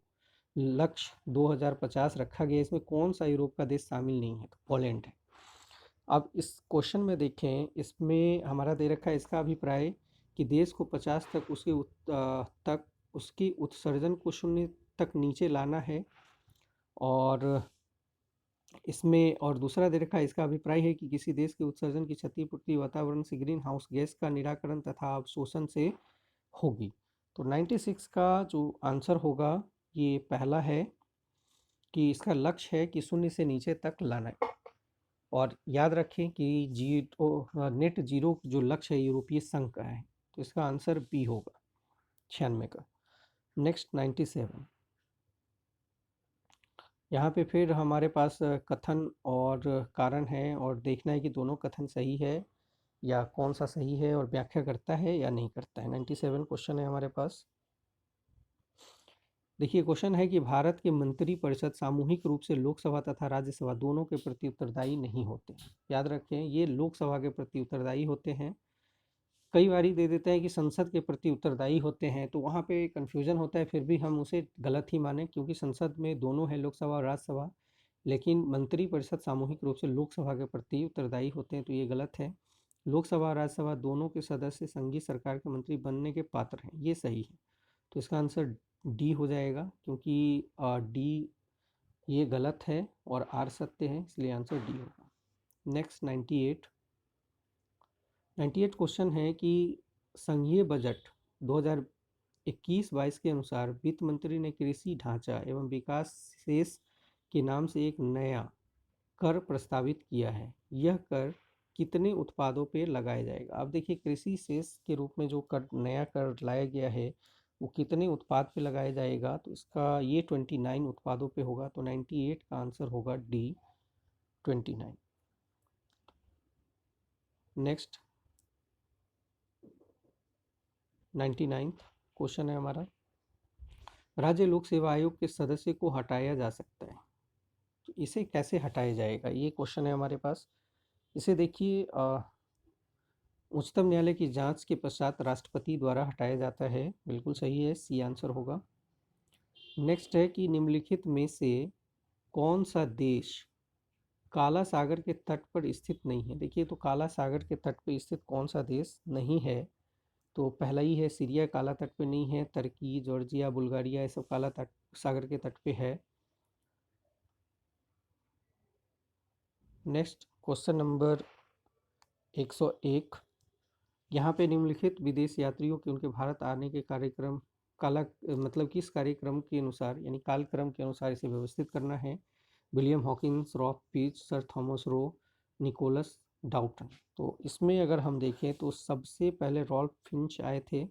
लक्ष्य 2050 रखा गया, इसमें कौन सा यूरोप का देश शामिल नहीं है? तो पोलैंड है। अब इस क्वेश्चन में देखें, इसमें हमारा दे रखा है इसका अभिप्राय कि देश को 50 तक उसके उत्सर्जन को शून्य तक नीचे लाना है। और इसमें और दूसरा दे रखा है इसका अभिप्राय है कि किसी देश के उत्सर्जन की क्षतिपूर्ति वातावरण से ग्रीन हाउस गैस का निराकरण तथा अवशोषण से होगी। तो 96 का जो आंसर होगा ये पहला है कि इसका लक्ष्य है कि शून्य से नीचे तक लाना है। और याद रखें कि नेट जीरो जो लक्ष्य है यूरोपीय संघ का है, तो इसका आंसर बी होगा 96 का। नेक्स्ट 97, यहाँ पे फिर हमारे पास कथन और कारण है और देखना है कि दोनों कथन सही है या कौन सा सही है और व्याख्या करता है या नहीं करता है। 97 क्वेश्चन है हमारे पास। देखिए क्वेश्चन है कि भारत के मंत्रिपरिषद सामूहिक रूप से लोकसभा तथा राज्यसभा दोनों के प्रति उत्तरदायी नहीं होते। याद रखें, ये लोकसभा के प्रति उत्तरदायी होते हैं। कई बार दे देते हैं कि संसद के प्रति उत्तरदायी होते हैं, तो वहाँ पे कन्फ्यूजन होता है, फिर भी हम उसे गलत ही माने क्योंकि संसद में दोनों है, लोकसभा और राज्यसभा। लेकिन मंत्रिपरिषद सामूहिक रूप से लोकसभा के प्रति उत्तरदायी होते हैं, तो ये गलत है। लोकसभा और राज्यसभा दोनों के सदस्य संघीय सरकार के मंत्री बनने के पात्र हैं, ये सही है। तो इसका आंसर डी हो जाएगा क्योंकि डी ये गलत है और आर सत्य है, इसलिए आंसर डी होगा। नेक्स्ट 98 क्वेश्चन है कि संघीय बजट 2021-22 के अनुसार वित्त मंत्री ने कृषि ढांचा एवं विकास सेस के नाम से एक नया कर प्रस्तावित किया है। यह कर कितने उत्पादों पर लगाया जाएगा? अब देखिए, कृषि सेस के रूप में जो कर नया कर लाया गया है वो कितने उत्पाद पे लगाया जाएगा? तो इसका ये 29 उत्पादों पे होगा। तो 98 का आंसर होगा डी 29। नेक्स्ट 99 क्वेश्चन है हमारा, राज्य लोक सेवा आयोग के सदस्य को हटाया जा सकता है, तो इसे कैसे हटाया जाएगा? ये क्वेश्चन है हमारे पास। इसे देखिए, उच्चतम न्यायालय की जांच के पश्चात राष्ट्रपति द्वारा हटाया जाता है, बिल्कुल सही है, सी आंसर होगा। नेक्स्ट है कि निम्नलिखित में से कौन सा देश काला सागर के तट पर स्थित नहीं है? देखिए, तो काला सागर के तट पर स्थित कौन सा देश नहीं है? तो पहला ही है सीरिया, काला तट पे नहीं है। तुर्की, जॉर्जिया, बुल्गारिया, ये सब काला तट सागर के तट पे है। नेक्स्ट क्वेश्चन नंबर 101, यहाँ पे निम्नलिखित विदेश यात्रियों के उनके भारत आने के कार्यक्रम मतलब किस कार्यक्रम के अनुसार, यानी कालक्रम के अनुसार इसे व्यवस्थित करना है? William Hawkins, Ralph Fitch, sir Thomas Roe, Nicholas Dalton. तो इसमें अगर हम देखें तो सबसे पहले रॉल्फ फिंच आए थे,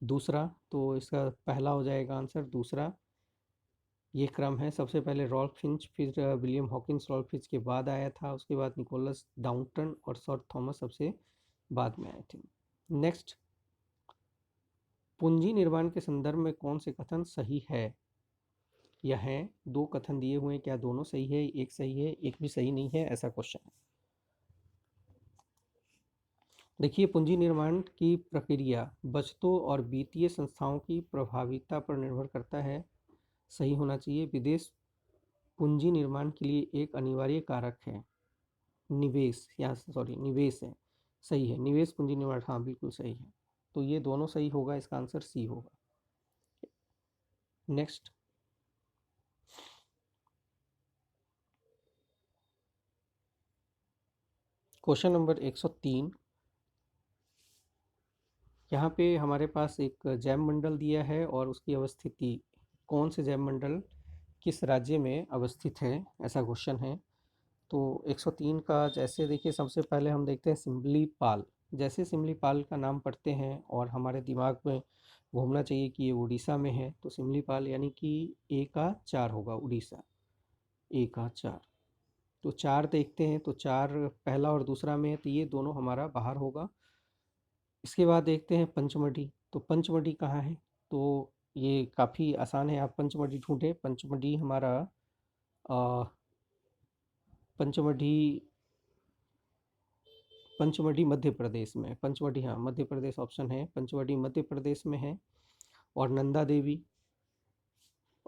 दूसरा, तो इसका पहला हो जाएगा आंसर दूसरा। ये क्रम है, सबसे पहले रॉल्फ फिंच, फिर विलियम हॉकिंस रॉल्फ फिंच के बाद आया था, उसके बाद निकोलस डाउटन और सर थॉमस सबसे बाद में आए थे। नेक्स्ट, पूंजी निर्माण के संदर्भ में कौन से कथन सही है? यह है, दो कथन दिए हुए हैं, क्या दोनों सही है? एक सही है, एक भी सही नहीं है, ऐसा क्वेश्चन है। देखिए, पूंजी निर्माण की प्रक्रिया बचतों और वित्तीय संस्थाओं की प्रभाविता पर निर्भर करता है, सही होना चाहिए। विदेश पूंजी निर्माण के लिए एक अनिवार्य कारक है निवेश, या निवेश है, सही है, निवेश पूंजी निर्माण, हाँ बिल्कुल सही है। तो ये दोनों सही होगा, इसका आंसर सी होगा। Next question number 103। यहाँ पे हमारे पास एक जैव मंडल दिया है और उसकी अवस्थिति, कौन से जैव मंडल किस राज्य में अवस्थित है, ऐसा क्वेश्चन है। तो 103 का जैसे देखिए, सबसे पहले हम देखते हैं सिमलीपाल। जैसे सिमलीपाल का नाम पढ़ते हैं और हमारे दिमाग में घूमना चाहिए कि ये उड़ीसा में है, तो सिमलीपाल यानी कि ए का 4 होगा, उड़ीसा, ए का 4। तो 4 देखते हैं, तो 4 पहला और दूसरा में है, तो ये दोनों हमारा बाहर होगा। इसके बाद देखते हैं पंचमढ़ी। तो पंचमढ़ी कहाँ है? तो ये काफ़ी आसान है, आप पंचमढ़ी ढूंढें। पंचमढ़ी हमारा पंचमढ़ी पंचमढ़ी मध्य प्रदेश में। पंचमढ़ी, हाँ, मध्य प्रदेश ऑप्शन है, पंचमढ़ी मध्य प्रदेश में है। और नंदा देवी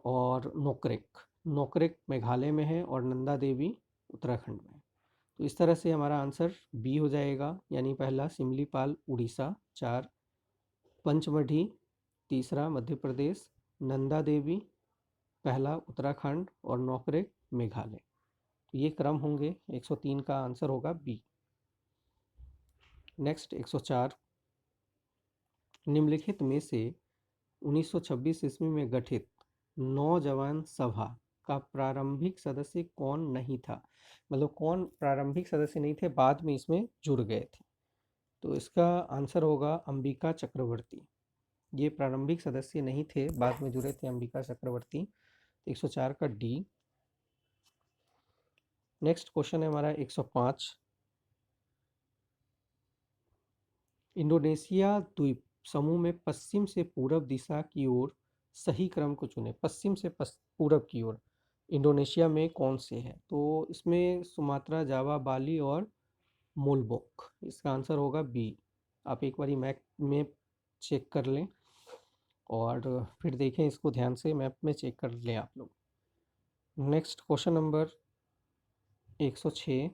और नोकरेक, नोकरेक मेघालय में है और नंदा देवी उत्तराखंड में है। तो इस तरह से हमारा आंसर बी हो जाएगा, यानी पहला सिमलीपाल उड़ीसा 4, पंचमढ़ी तीसरा मध्य प्रदेश, नंदा देवी पहला उत्तराखंड और नोकरेक मेघालय। तो ये क्रम होंगे। 103 का आंसर होगा बी। नेक्स्ट 104। निम्नलिखित में से 1926 ईस्वी में गठित नौजवान सभा का प्रारंभिक सदस्य कौन नहीं था? मतलब कौन प्रारंभिक सदस्य नहीं थे, बाद में इसमें जुड़ गए थे। तो इसका आंसर होगा अंबिका चक्रवर्ती। ये प्रारंभिक सदस्य नहीं थे, बाद में जुड़े थे, अंबिका चक्रवर्ती। 104 का डी। नेक्स्ट क्वेश्चन है हमारा 105। इंडोनेशिया द्वीप समूह में पश्चिम से पूरब दिशा की ओर सही क्रम को चुने। पश्चिम से पूरब की ओर इंडोनेशिया में कौन से है? तो इसमें सुमात्रा, जावा, बाली और मोलबोक। इसका आंसर होगा बी। आप एक बारी मैप में चेक कर लें और फिर देखें इसको ध्यान से, मैप में चेक कर लें आप लोग। Next question number 106।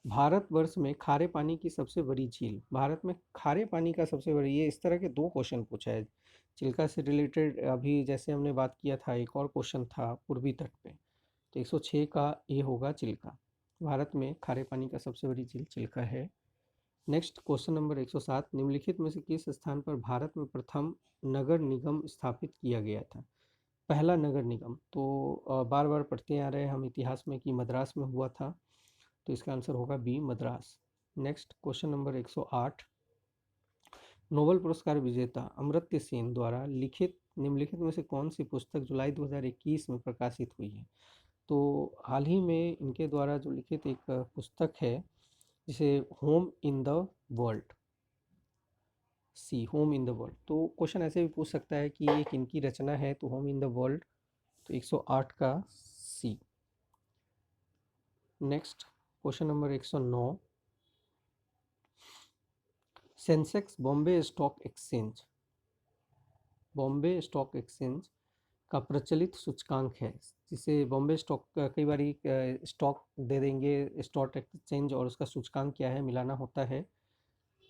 भारतवर्ष में खारे पानी की सबसे बड़ी झील, भारत में खारे पानी का सबसे बड़ी, ये इस तरह के 2 क्वेश्चन पूछा है चिल्का से रिलेटेड। अभी जैसे हमने बात किया था, एक और क्वेश्चन था पूर्वी तट पे। तो 106 का ए होगा चिल्का। भारत में खारे पानी का सबसे बड़ी झील चिल्का है। Next question number 107। निम्नलिखित में से किस स्थान पर भारत में प्रथम नगर निगम स्थापित किया गया था? पहला नगर निगम, तो बार बार पढ़ते आ रहे हैं हम इतिहास में कि मद्रास में हुआ था, तो इसका आंसर होगा B, Madras. Next question number 108। Nobel पुरस्कार विजेता अमर्त्य सेन द्वारा लिखित निम्नलिखित में से कौन सी पुस्तक जुलाई 2021 में प्रकाशित हुई है? तो हाल ही में इनके द्वारा जो लिखित एक पुस्तक है, जिसे home in the world, C, home in the world. तो क्वेश्चन ऐसे भी पूछ सकता है कि ये किनकी रचना है, तो होम इन द वर्ल्ड। तो 108 का C. Next question number 109। Sensex Bombay stock exchange, Bombay stock exchange का प्रचलित सूचकांक है, जिसे बॉम्बे स्टॉक, कई बार स्टॉक दे देंगे स्टॉक एक्सचेंज और उसका सूचकांक क्या है मिलाना होता है।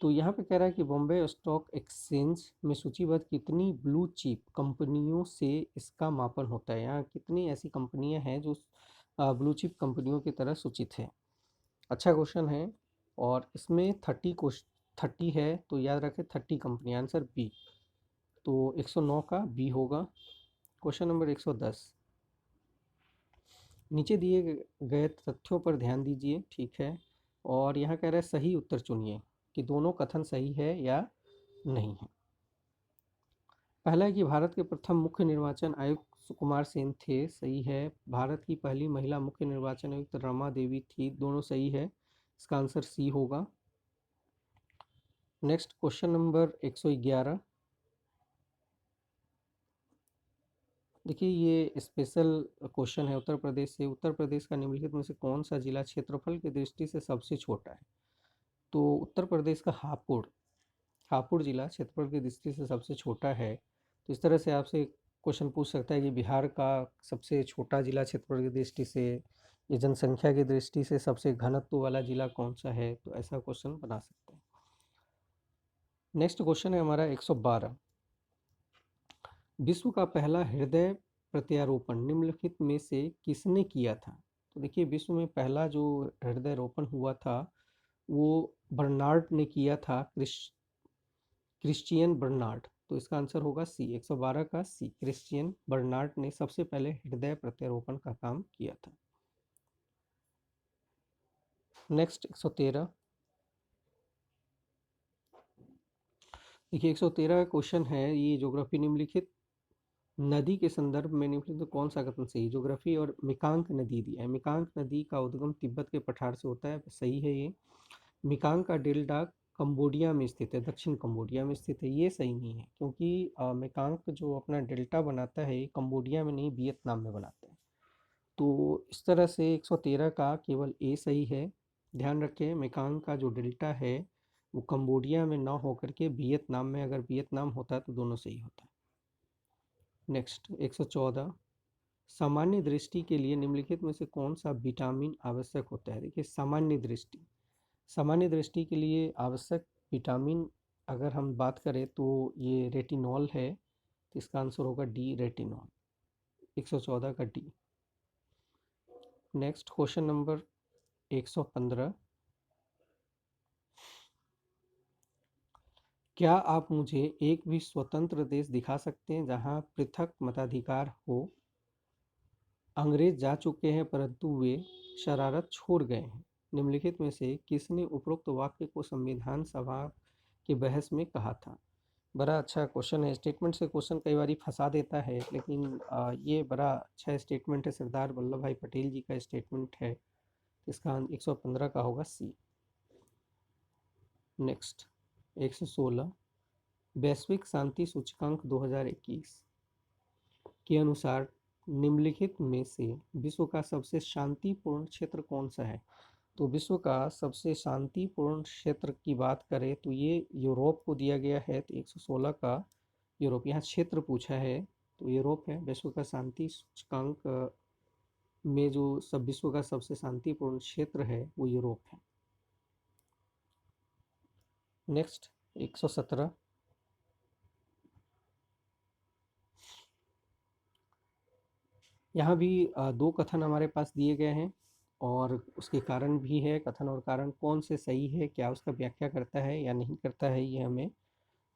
तो यहाँ पे कह रहा है कि बॉम्बे स्टॉक एक्सचेंज में सूचीबद्ध कितनी ब्लू चिप कंपनियों से इसका मापन होता है। यहाँ कितनी ऐसी कंपनियाँ हैं जो ब्लू चिप कंपनियों की तरह सूचित है। अच्छा क्वेश्चन है, और इसमें 30 है, तो याद रखें 30 कंपनी, आंसर बी। तो 109 का बी होगा। Question number 110। नीचे दिए गए तथ्यों पर ध्यान दीजिए, ठीक है, और यहाँ कह रहा है सही उत्तर चुनिए कि दोनों कथन सही है या नहीं है। पहला है कि भारत के प्रथम मुख्य निर्वाचन आयुक्त सुकुमार सेन थे, सही है। भारत की पहली महिला मुख्य निर्वाचन आयुक्त रमा देवी थी, दोनों सही है। इसका आंसर सी होगा। Next question number 111। देखिए ये स्पेशल क्वेश्चन है उत्तर प्रदेश से। उत्तर प्रदेश का निम्नलिखित में से कौन सा जिला क्षेत्रफल की दृष्टि से सबसे छोटा है? तो उत्तर प्रदेश का हापुड़, हापुड़ जिला क्षेत्रफल की दृष्टि से सबसे छोटा है। तो इस तरह से आपसे क्वेश्चन पूछ सकता है कि बिहार का सबसे छोटा जिला क्षेत्रफल की दृष्टि से, ये जनसंख्या की दृष्टि से सबसे घनत्व वाला जिला कौन सा है, तो ऐसा क्वेश्चन बना सकते हैं। नेक्स्ट क्वेश्चन है हमारा 112। विश्व का पहला हृदय प्रत्यारोपण निम्नलिखित में से किसने किया था? तो देखिए विश्व में पहला जो हृदय रोपण हुआ था वो बर्नार्ड ने किया था, क्रिश्चियन बर्नार्ड। तो इसका आंसर होगा सी, 112 का सी, क्रिश्चियन बर्नार्ड ने सबसे पहले हृदय प्रत्यारोपण का काम किया था। नेक्स्ट 113। देखिए 113 का क्वेश्चन है, ये ज्योग्राफी, निम्नलिखित नदी के संदर्भ में निम्नलिखित में कौन सा कथन सही है। ज्योग्राफी और मेकांग नदी दिया है। मेकांग नदी का उद्गम तिब्बत के पठार से होता है, सही है ये। मेकांग का डेल्टा कंबोडिया में स्थित है, दक्षिण कंबोडिया में स्थित है, ये सही नहीं है, क्योंकि मेकांग जो अपना डेल्टा बनाता है ये कंबोडिया में नहीं, वियतनाम में बनाता है। तो इस तरह से 113 का केवल ए सही है। ध्यान रखें, मेकांग का जो डेल्टा है वो कंबोडिया में ना होकर के वियतनाम में, अगर वियतनाम होता तो दोनों सही होता। नेक्स्ट 114। सामान्य दृष्टि के लिए निम्नलिखित में से कौन सा विटामिन आवश्यक होता है। देखिए सामान्य दृष्टि के लिए आवश्यक विटामिन अगर हम बात करें तो ये रेटिनॉल है, तो इसका आंसर होगा डी, रेटिनॉल, 114 का डी। Next question number 115। क्या आप मुझे एक भी स्वतंत्र देश दिखा सकते हैं जहां पृथक मताधिकार हो। अंग्रेज जा चुके हैं परंतु वे शरारत छोड़ गए हैं। निम्नलिखित में से किसने उपरोक्त वाक्य को संविधान सभा की बहस में कहा था। बड़ा अच्छा क्वेश्चन है। स्टेटमेंट से क्वेश्चन कई बार फंसा देता है, लेकिन ये बड़ा अच्छा स्टेटमेंट है, सरदार वल्लभ भाई पटेल जी का स्टेटमेंट है। इसका 115 का होगा सी। नेक्स्ट 116। वैश्विक शांति सूचकांक 2021 के अनुसार निम्नलिखित में से विश्व का सबसे शांतिपूर्ण क्षेत्र कौन सा है। तो विश्व का सबसे शांतिपूर्ण क्षेत्र की बात करें तो ये यूरोप को दिया गया है, तो 116 का यूरोप। यहाँ क्षेत्र पूछा है तो यूरोप है। विश्व का शांति सूचकांक में जो सब विश्व का सबसे शांतिपूर्ण क्षेत्र है वो यूरोप है। नेक्स्ट 117। यहाँ भी दो कथन हमारे पास दिए गए हैं और उसके कारण भी है। कथन और कारण कौन से सही है, क्या उसका व्याख्या करता है या नहीं करता है, ये हमें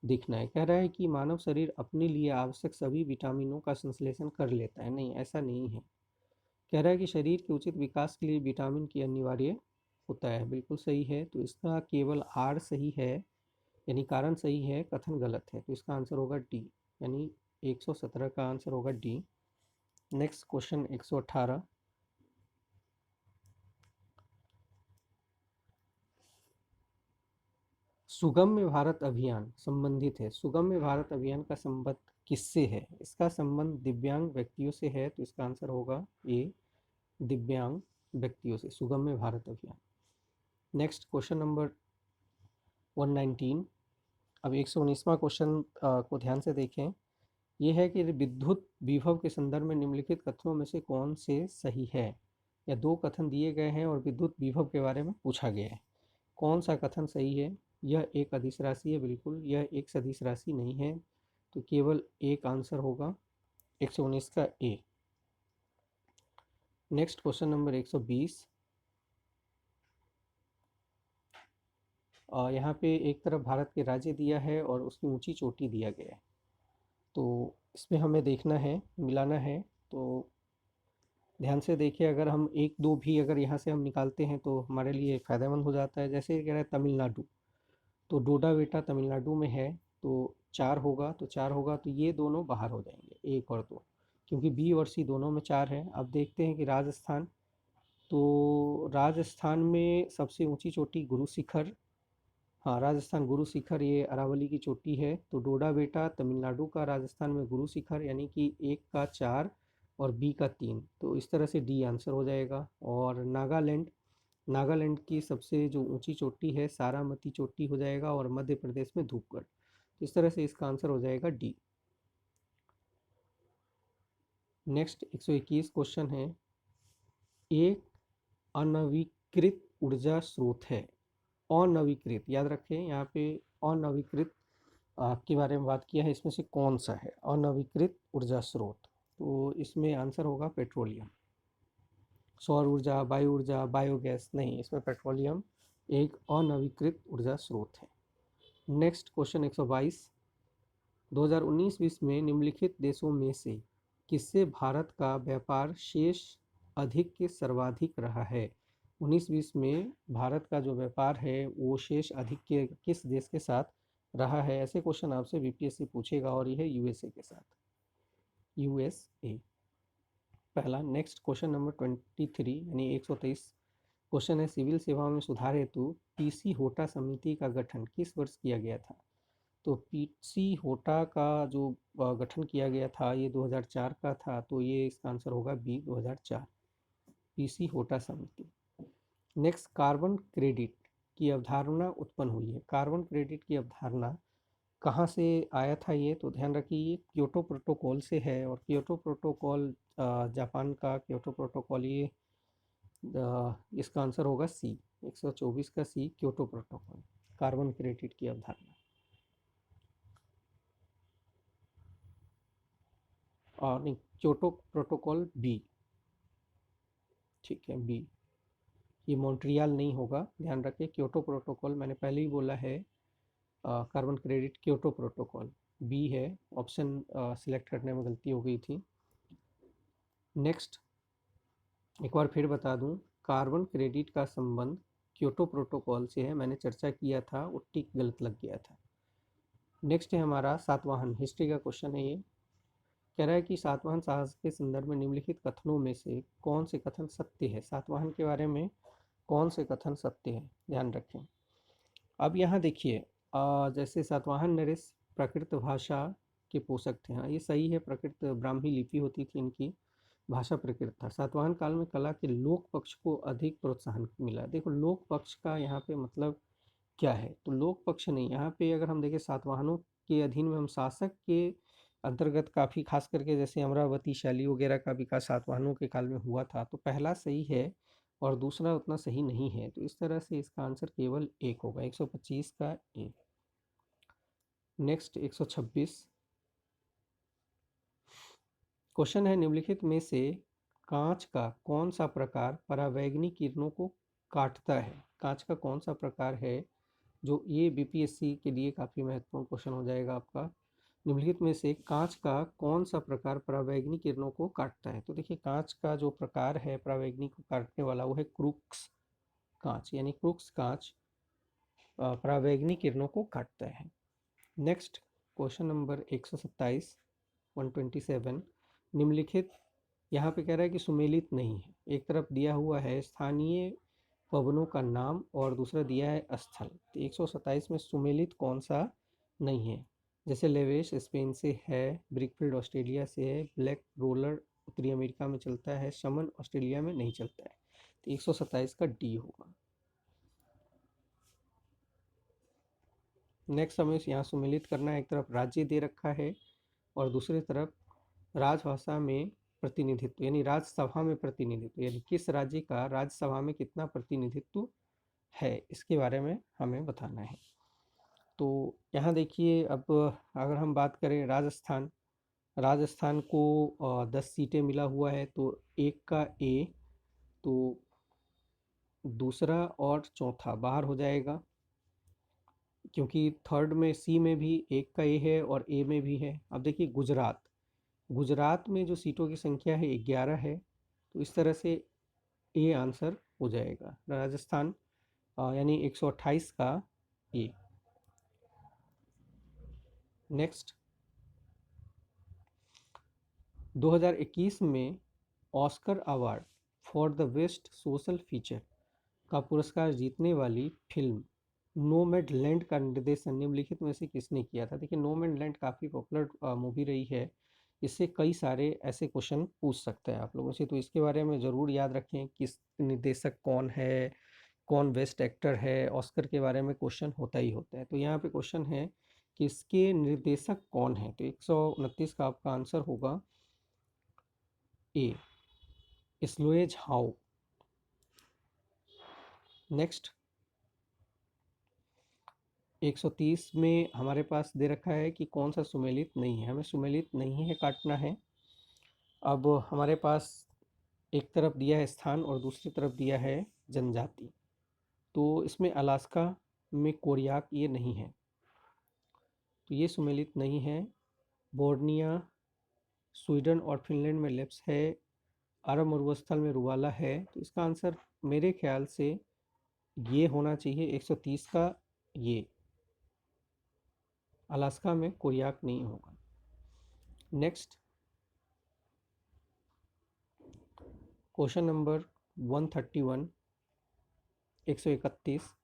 देखना है। कह रहा है कि मानव शरीर अपने लिए आवश्यक सभी विटामिनों का संश्लेषण कर लेता है। नहीं, ऐसा नहीं है। कह रहा है कि शरीर के उचित विकास के लिए विटामिन की अनिवार्य होता है। बिल्कुल सही है। तो इसका केवल आर सही है, यानी कारण सही है, कथन गलत है। तो इसका आंसर होगा डी, यानी 117 का आंसर होगा डी। Next question 118। सुगम्य भारत अभियान संबंधित है। सुगम्य भारत अभियान का संबंध किससे है। इसका संबंध दिव्यांग व्यक्तियों से है, तो इसका आंसर होगा ए, दिव्यांग व्यक्तियों से, सुगम्य भारत अभियान। Next question number 119। अब 119वां क्वेश्चन को ध्यान से देखें। यह है कि विद्युत विभव के संदर्भ में निम्नलिखित कथनों में से कौन से सही है। या दो कथन दिए गए हैं और विद्युत विभव के बारे में पूछा गया है, कौन सा कथन सही है। यह एक अदिश राशि है, बिल्कुल यह एक सदिश राशि नहीं है, तो केवल एक आंसर होगा 119 का ए। Next question number 120। यहाँ पे एक तरफ भारत के राज्य दिया है और उसकी ऊंची चोटी दिया गया है, तो इसमें हमें देखना है, मिलाना है। तो ध्यान से देखिए, अगर हम एक दो भी अगर यहाँ से हम निकालते हैं तो हमारे लिए फ़ायदेमंद हो जाता है। जैसे कह रहा है तमिलनाडु, तो डोडा बेटा तमिलनाडु में है, तो 4 होगा, तो 4 होगा, तो ये दोनों बाहर हो जाएंगे, एक और दो, क्योंकि बी और सी दोनों में 4 है। अब देखते हैं कि राजस्थान, तो राजस्थान में सबसे ऊंची चोटी गुरु शिखर, हाँ राजस्थान गुरु शिखर, ये अरावली की चोटी है। तो डोडा बेटा तमिलनाडु का, राजस्थान में गुरु शिखर, यानी कि एक का 4 और बी का 3, तो इस तरह से डी आंसर हो जाएगा। और नागालैंड की सबसे जो ऊंची चोटी है सारामती चोटी हो जाएगा, और मध्य प्रदेश में धूपगढ़, तो इस तरह से इसका आंसर हो जाएगा डी। नेक्स्ट 121 क्वेश्चन है, एक अनवीकृत ऊर्जा स्रोत है। अनवीकृत, याद रखें यहाँ पे अनवीकृत के बारे में बात किया है, इसमें से कौन सा है अनवीकृत ऊर्जा स्रोत। तो इसमें आंसर होगा पेट्रोलियम। सौर ऊर्जा, वायु ऊर्जा, बायोगैस नहीं, इसमें पेट्रोलियम एक अनवीकृत ऊर्जा स्रोत है। नेक्स्ट क्वेश्चन 122, 2019-20 में निम्नलिखित देशों में से किससे भारत का व्यापार शेष अधिक के सर्वाधिक रहा है? 19-20 में भारत का जो व्यापार है वो शेष अधिक के किस देश के साथ रहा है? ऐसे क्वेश्चन आपसे बीपीएससी पूछेगा और यह है यूएसए के साथ, यूएसए पहला। नेक्स्ट क्वेश्चन नंबर 23 यानी 123 क्वेश्चन है, सिविल सेवाओं में सुधार हेतु पीसी होटा समिति का गठन किस वर्ष किया गया था? तो पीसी होटा का जो गठन किया गया था ये 2004 का था, तो ये इसका आंसर होगा बी 2004, पीसी होटा समिति। नेक्स्ट, कार्बन क्रेडिट की अवधारणा उत्पन्न हुई है। कार्बन क्रेडिट की अवधारणा कहाँ से आया था ये? तो ध्यान रखिए ये क्योटो प्रोटोकॉल से है, और क्योटो प्रोटोकॉल जापान का क्योटो प्रोटोकॉल, ये इसका आंसर होगा सी 124 का सी, क्योटो प्रोटोकॉल, कार्बन क्रेडिट की अवधारणा। और नहीं, क्योटो प्रोटोकॉल बी, ठीक है बी, ये मॉन्ट्रियल नहीं होगा, ध्यान रखिए। क्योटो प्रोटोकॉल मैंने पहले ही बोला है, carbon credit Kyoto protocol B है, ऑप्शन सिलेक्ट करने में गलती हो गई थी। नेक्स्ट, एक बार फिर बता दूं, कार्बन क्रेडिट का संबंध क्योटो प्रोटोकॉल से है, मैंने चर्चा किया था, वो टिक गलत लग गया था। नेक्स्ट है हमारा सातवाहन, हिस्ट्री का क्वेश्चन है ये। कह रहा है कि सातवाहन साहस के संदर्भ में निम्नलिखित कथनों में से कौन से कथन सत्य है? सातवाहन के बारे में कौन से कथन सत्य है, ध्यान रखें। अब यहाँ देखिए, जैसे सातवाहन नरेश प्राकृत भाषा के पोषक थे, हाँ ये सही है, प्राकृत ब्राह्मी लिपि होती थी इनकी, भाषा प्रकृत था। सातवाहन काल में कला के लोक पक्ष को अधिक प्रोत्साहन मिला। देखो लोक पक्ष का यहाँ पे मतलब क्या है? तो लोक पक्ष नहीं, यहाँ पे अगर हम देखें सातवाहनों के अधीन में हम शासक के अंतर्गत काफ़ी, खास करके जैसे अमरावती शैली वगैरह का विकास सातवाहनों के काल में हुआ था, तो पहला सही है और दूसरा उतना सही नहीं है, तो इस तरह से इसका आंसर केवल एक होगा, 125 का ए। नेक्स्ट 126 क्वेश्चन है, निम्नलिखित में से कांच का कौन सा प्रकार परावैंगनी किरणों को काटता है? कांच का कौन सा प्रकार है जो, ये बीपीएससी के लिए काफ़ी महत्वपूर्ण क्वेश्चन हो जाएगा आपका। निम्नलिखित में से कांच का कौन सा प्रकार परावैंगनी किरणों को काटता है? तो देखिए कांच का जो प्रकार है परावैंगनी को काटने वाला वो है क्रूक्स कांच, यानी क्रूक्स कांच परावैंगनी किरणों को काटता है। नेक्स्ट क्वेश्चन नंबर 127, 127, निम्नलिखित, यहाँ पे कह रहा है कि सुमेलित नहीं है। एक तरफ दिया हुआ है स्थानीय पवनों का नाम और दूसरा दिया है स्थल, तो 127 में सुमेलित कौन सा नहीं है? जैसे लेवेश स्पेन से है, ब्रिकफील्ड ऑस्ट्रेलिया से है, ब्लैक रोलर उत्तरी अमेरिका में चलता है, शमन ऑस्ट्रेलिया में नहीं चलता है, तो 127 का डी होगा। नेक्स्ट हमें यहाँ सुमेलित करना है, एक तरफ राज्य दे रखा है और दूसरी तरफ राजभाषा में प्रतिनिधित्व, यानी राज्यसभा में प्रतिनिधित्व, यानी किस राज्य का राज्यसभा में कितना प्रतिनिधित्व है, इसके बारे में हमें बताना है। तो यहाँ देखिए, अब अगर हम बात करें राजस्थान, राजस्थान को 10 सीटें मिला हुआ है, तो एक का ए, तो दूसरा और चौथा बाहर हो जाएगा, क्योंकि थर्ड में सी में भी एक का ए है और ए में भी है। अब देखिए गुजरात, गुजरात में जो सीटों की संख्या है 11 है, तो इस तरह से ए आंसर हो जाएगा। राजस्थान यानी 128 का ए। नेक्स्ट, 2021 में Oscar award for the best social feature का पुरस्कार जीतने वाली फिल्म नोमैडलैंड का निर्देशन निम्नलिखित में से किसने किया था? देखिए नोमैडलैंड काफ़ी पॉपुलर मूवी रही है, इससे कई सारे ऐसे क्वेश्चन पूछ सकते हैं आप लोगों से, तो इसके बारे में ज़रूर याद रखें, किस निर्देशक कौन है, कौन बेस्ट एक्टर है, ऑस्कर के बारे में क्वेश्चन होता ही होता है। तो यहाँ पे क्वेश्चन है कि इसके निर्देशक कौन है, तो 129 का आपका आंसर होगा ए, स्लोए झाओ। नेक्स्ट 130 में हमारे पास दे रखा है कि कौन सा सुमेलित नहीं है, हमें सुमेलित नहीं है काटना है। अब हमारे पास एक तरफ दिया है स्थान और दूसरी तरफ दिया है जनजाति, तो इसमें अलास्का में कोरियाक ये नहीं है, तो ये सुमेलित नहीं है। बोर्निया, स्वीडन और फिनलैंड में लेप्स है। अरब मरुस्थल में रुवाला है। तो इसका आंसर मेरे ख्याल से ये होना चाहिए 130 का, ये अलास्का में कोरियाक नहीं होगा। Next question number 131, 131।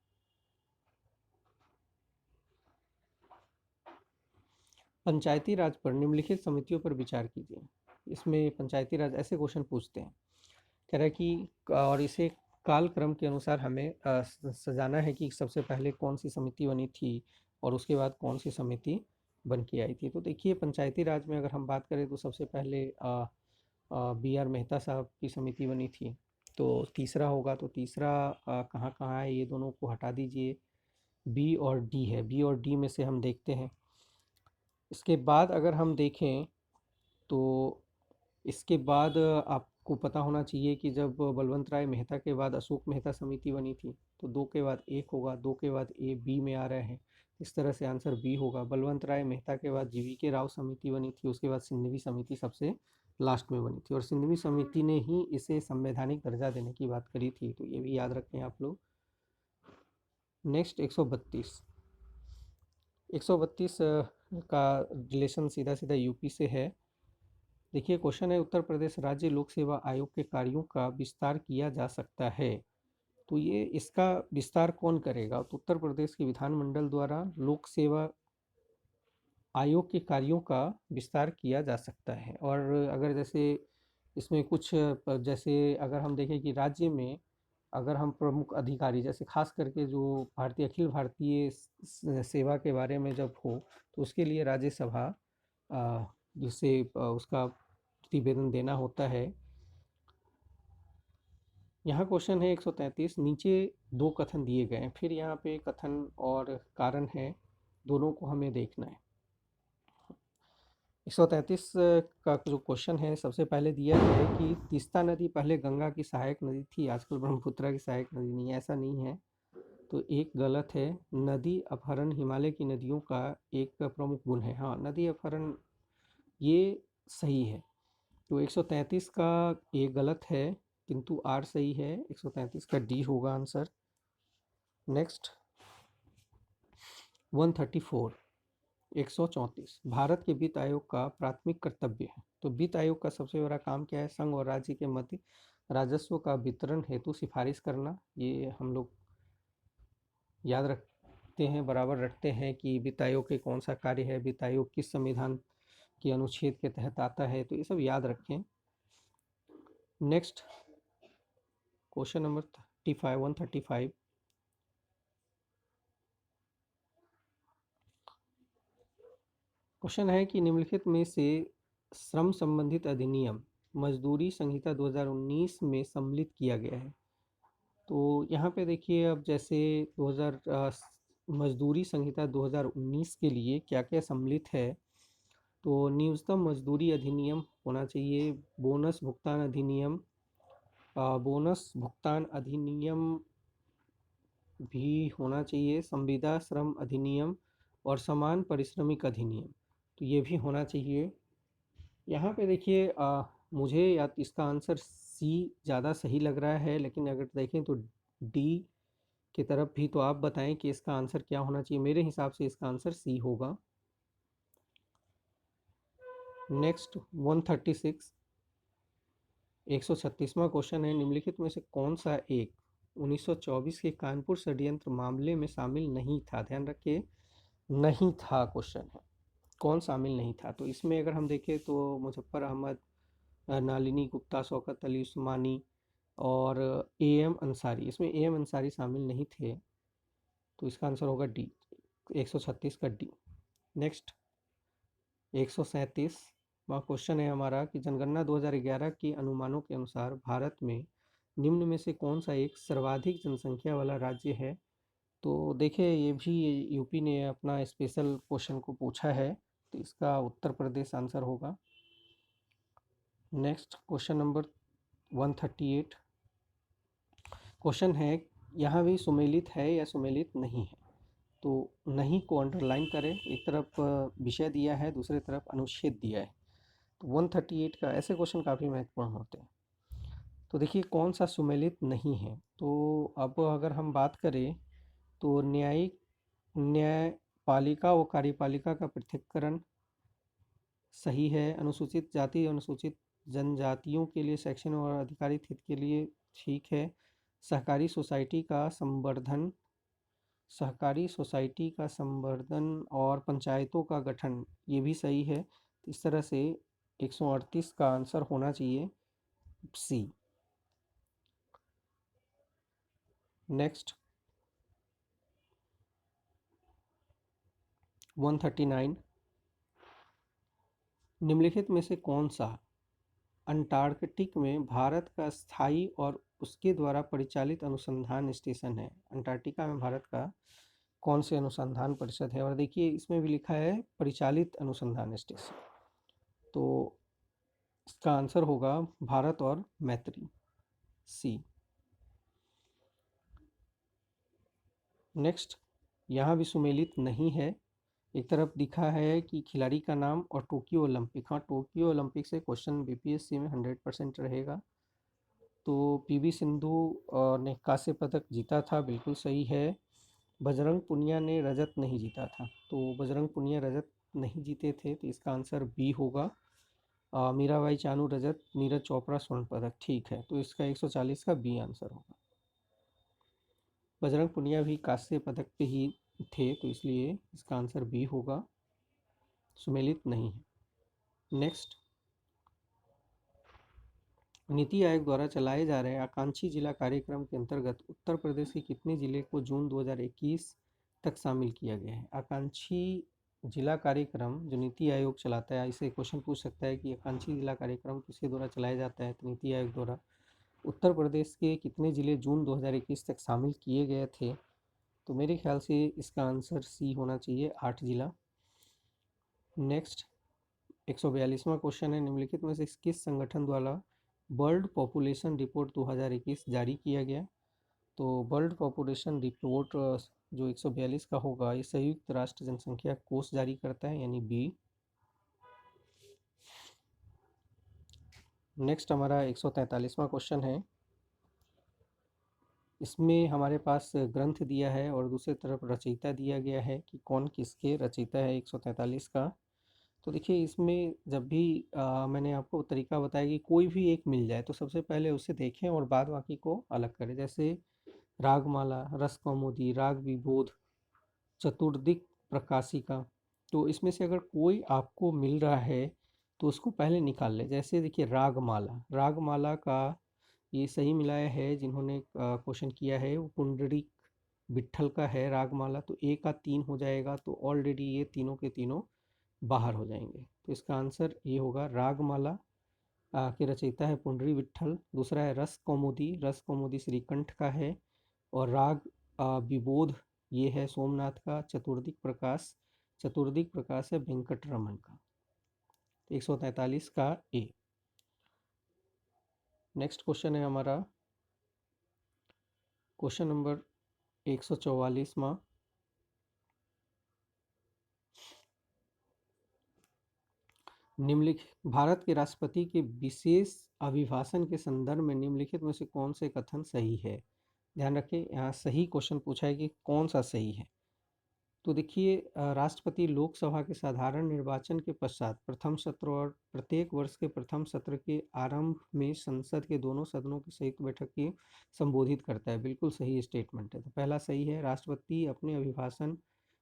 पंचायती राज पर निम्नलिखित समितियों पर विचार कीजिए। इसमें पंचायती राज ऐसे क्वेश्चन पूछते हैं, कह रहा है कि और इसे कालक्रम के अनुसार हमें सजाना है कि सबसे पहले कौन सी समिति बनी थी और उसके बाद कौन सी समिति बन के आई थी। तो देखिए पंचायती राज में अगर हम बात करें तो सबसे पहले बी आर मेहता साहब की समिति बनी थी। तो तीसरा होगा, तो तीसरा कहाँ कहाँ है, ये दोनों को हटा दीजिए, बी और डी है, बी और डी में से हम देखते हैं। इसके बाद अगर हम देखें तो इसके बाद आपको पता होना चाहिए कि जब बलवंत राय मेहता के बाद अशोक मेहता समिति बनी थी, तो 2 के बाद 1 होगा, 2 के बाद ए बी में आ रहे हैं, इस तरह से आंसर बी होगा। बलवंत राय मेहता के बाद जीवी के राव समिति बनी थी, उसके बाद सिंधवी समिति सबसे लास्ट में बनी थी और सिंधवी समिति ने ही इसे संवैधानिक दर्जा देने की बात करी थी, तो ये भी याद रखें आप लोग। नेक्स्ट 132, 132 का रिलेशन सीधा सीधा यूपी से है। देखिए क्वेश्चन है, उत्तर प्रदेश राज्य लोक सेवा आयोग के कार्यों का विस्तार किया जा सकता है, तो ये इसका विस्तार कौन करेगा। तो उत्तर प्रदेश के विधानमंडल द्वारा लोक सेवा आयोग के कार्यों का विस्तार किया जा सकता है। और अगर जैसे इसमें कुछ जैसे अगर हम देखें कि राज्य में अगर हम प्रमुख अधिकारी जैसे खास करके जो भारतीय अखिल भारतीय सेवा के बारे में जब हो, तो उसके लिए राज्यसभा जिससे उसका प्रतिवेदन देना होता है। यहाँ क्वेश्चन है 133, नीचे 2 कथन दिए गए हैं, फिर यहाँ पे कथन और कारण है, दोनों को हमें देखना है। 133 का जो क्वेश्चन है, सबसे पहले दिया है कि तीस्ता नदी पहले गंगा की सहायक नदी थी, आजकल ब्रह्मपुत्रा की सहायक नदी नहीं है, ऐसा नहीं है, तो एक गलत है। नदी अपहरण हिमालय की नदियों का एक प्रमुख गुण है, हाँ नदी अपहरण ये सही है। तो 133 का ये गलत है, किंतु आर सही है, 133 का डी होगा आंसर। नेक्स्ट 134, 134, भारत के वित्त आयोग का प्राथमिक कर्तव्य है। तो वित्त आयोग का सबसे बड़ा काम क्या है, संघ और राज्य के मध्य राजस्व का वितरण हेतु सिफारिश करना। ये हम लोग याद रखते हैं, बराबर रखते हैं कि वित्त आयोग के कौन सा कार्य है, वित्त आयोग किस संविधान के अनुच्छेद के तहत आता है, तो ये सब याद रखें। नेक्स्ट क्वेश्चन नंबर 35, 135, क्वेश्चन है कि निम्नलिखित में से श्रम संबंधित अधिनियम मजदूरी संहिता 2019 में सम्मिलित किया गया है। तो यहाँ पे देखिए, अब जैसे 2000 मजदूरी संहिता 2019 के लिए क्या क्या सम्मिलित है, तो न्यूनतम मजदूरी अधिनियम होना चाहिए, बोनस भुगतान अधिनियम, बोनस भुगतान अधिनियम भी होना चाहिए, संविदा श्रम अधिनियम और समान परिश्रमिक अधिनियम, तो ये भी होना चाहिए। यहाँ पे देखिए मुझे या तो इसका आंसर सी ज़्यादा सही लग रहा है, लेकिन अगर देखें तो डी की तरफ भी, तो आप बताएं कि इसका आंसर क्या होना चाहिए। मेरे हिसाब से इसका आंसर सी होगा। नेक्स्ट 136, 136वां क्वेश्चन है, निम्नलिखित में से कौन सा एक 1924 के कानपुर षड्यंत्र मामले में शामिल नहीं था। ध्यान रखिए, नहीं था क्वेश्चन है, कौन शामिल नहीं था। तो इसमें अगर हम देखें तो मुजफ्फर अहमद, नालिनी गुप्ता, शौकत अली उस्मानी और AM अंसारी, इसमें AM अंसारी शामिल नहीं थे, तो इसका आंसर होगा डी, 136 का डी। नेक्स्ट 137 वह क्वेश्चन है हमारा कि जनगणना 2011 के अनुमानों के अनुसार भारत में निम्न में से कौन सा एक सर्वाधिक जनसंख्या वाला राज्य है। तो देखिए ये भी यूपी ने अपना स्पेशल क्वेश्चन को पूछा है, तो इसका उत्तर प्रदेश आंसर होगा। नेक्स्ट क्वेश्चन नंबर 138, क्वेश्चन है यहाँ भी सुमेलित है या सुमेलित नहीं है, तो नहीं को अंडरलाइन करें। एक तरफ विषय दिया है, दूसरी तरफ अनुच्छेद दिया है। तो 138 का ऐसे क्वेश्चन काफ़ी महत्वपूर्ण होते हैं। तो देखिए कौन सा सुमेलित नहीं है। तो अब अगर हम बात करें तो न्यायिक न्यायपालिका व कार्यपालिका का पृथक्करण सही है। अनुसूचित जाति अनुसूचित जनजातियों के लिए सेक्शन और आधिकारिक हित के लिए ठीक है। सहकारी सोसाइटी का संवर्धन और पंचायतों का गठन ये भी सही है। तो इस तरह से 138 का आंसर होना चाहिए सी। नेक्स्ट 139, निम्नलिखित में से कौन सा अंटार्कटिक में भारत का स्थायी और उसके द्वारा परिचालित अनुसंधान स्टेशन है। अंटार्कटिका में भारत का कौन से अनुसंधान परिषद है। और देखिए इसमें भी लिखा है परिचालित अनुसंधान स्टेशन, तो इसका आंसर होगा भारत और मैत्री, सी। नेक्स्ट, यहाँ भी सुमेलित नहीं है। एक तरफ दिखा है कि खिलाड़ी का नाम और टोक्यो ओलंपिक। हाँ, टोक्यो ओलंपिक से क्वेश्चन बीपीएससी में 100% रहेगा। तो पीवी सिंधु ने कांस्य पदक जीता था, बिल्कुल सही है। बजरंग पुनिया ने रजत नहीं जीता था, तो बजरंग पुनिया रजत नहीं जीते थे, तो इसका आंसर बी होगा। मीराबाई चानू रजत, नीरज चोपड़ा स्वर्ण पदक, ठीक है। तो इसका 140 का बी आंसर होगा। बजरंग पुनिया भी कांस्य पदक पे ही थे, तो इसलिए इसका आंसर बी होगा, सुमेलित नहीं है। नेक्स्ट, नीति आयोग द्वारा चलाए जा रहे आकांक्षी जिला कार्यक्रम के अंतर्गत उत्तर प्रदेश के कितने जिले को जून 2021 तक शामिल किया गया है। आकांक्षी जिला कार्यक्रम जो नीति आयोग चलाता है, इसे क्वेश्चन पूछ सकता है कि आकांक्षी जिला कार्यक्रम किसके द्वारा चलाया जाता है, तो नीति आयोग द्वारा। उत्तर प्रदेश के कितने जिले जून 2021 तक शामिल किए गए थे, तो मेरे ख्याल से इसका आंसर सी होना चाहिए, 8 जिला। नेक्स्ट 142वां क्वेश्चन है, निम्नलिखित में से किस संगठन द्वारा वर्ल्ड पॉपुलेशन रिपोर्ट 2021 जारी किया गया। तो वर्ल्ड पॉपुलेशन रिपोर्ट जो 142 का होगा, ये संयुक्त राष्ट्र जनसंख्या कोष जारी करता है, यानी बी। नेक्स्ट हमारा 143वां क्वेश्चन है। इसमें हमारे पास ग्रंथ दिया है और दूसरी तरफ रचयिता दिया गया है कि कौन किसके रचयिता है 143 का। तो देखिए इसमें जब भी मैंने आपको तरीका बताया कि कोई भी एक मिल जाए तो सबसे पहले उसे देखें और बाद बाकी को अलग करें। जैसे रागमाला, रस कौमुदी, राग विबोध, चतुर्दिक प्रकाशिका। तो इसमें से अगर कोई आपको मिल रहा है तो उसको पहले निकाल ले। जैसे देखिए रागमाला, रागमाला का ये सही मिलाया है जिन्होंने क्वेश्चन किया है, वो पुंडरीक विट्ठल का है रागमाला। तो ए का 3 हो जाएगा, तो ऑलरेडी ये तीनों के तीनों बाहर हो जाएंगे। तो इसका आंसर ये होगा रागमाला के रचयिता है पुंडरी विट्ठल। दूसरा है रस कौमुदी, रस कौमुदी श्रीकंठ का है। और राग विबोध ये है सोमनाथ का। चतुर्दिक प्रकाश है वेंकट रमन का। 143 का ए। नेक्स्ट क्वेश्चन है हमारा क्वेश्चन नंबर 144वां। निम्नलिखित भारत के राष्ट्रपति के विशेष अभिभाषण के संदर्भ में निम्नलिखित में से कौन से कथन सही है। ध्यान रखें, यहाँ सही क्वेश्चन पूछा है कि कौन सा सही है। तो देखिए राष्ट्रपति लोकसभा के साधारण निर्वाचन के पश्चात प्रथम सत्र और प्रत्येक वर्ष के प्रथम सत्र के आरंभ में संसद के दोनों सदनों की संयुक्त बैठक की संबोधित करता है। बिल्कुल सही स्टेटमेंट है। तो पहला सही है, राष्ट्रपति अपने अभिभाषण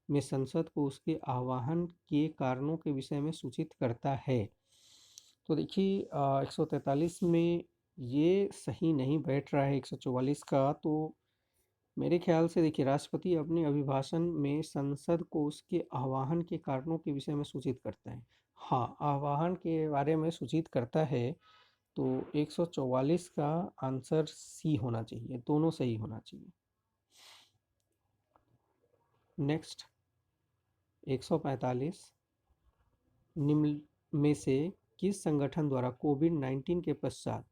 में संसद को उसके आह्वान के कारणों के विषय में सूचित करता है। तो देखिए 143 में ये सही नहीं बैठ रहा है 144 का। तो मेरे ख्याल से देखिए राष्ट्रपति अपने अभिभाषण में संसद को उसके आह्वान के कारणों के विषय में सूचित करता है। हाँ, आह्वान के बारे में सूचित करता है। तो 144 का आंसर सी होना चाहिए, दोनों सही होना चाहिए। नेक्स्ट 145, निम्न में से किस संगठन द्वारा कोविड-19 के पश्चात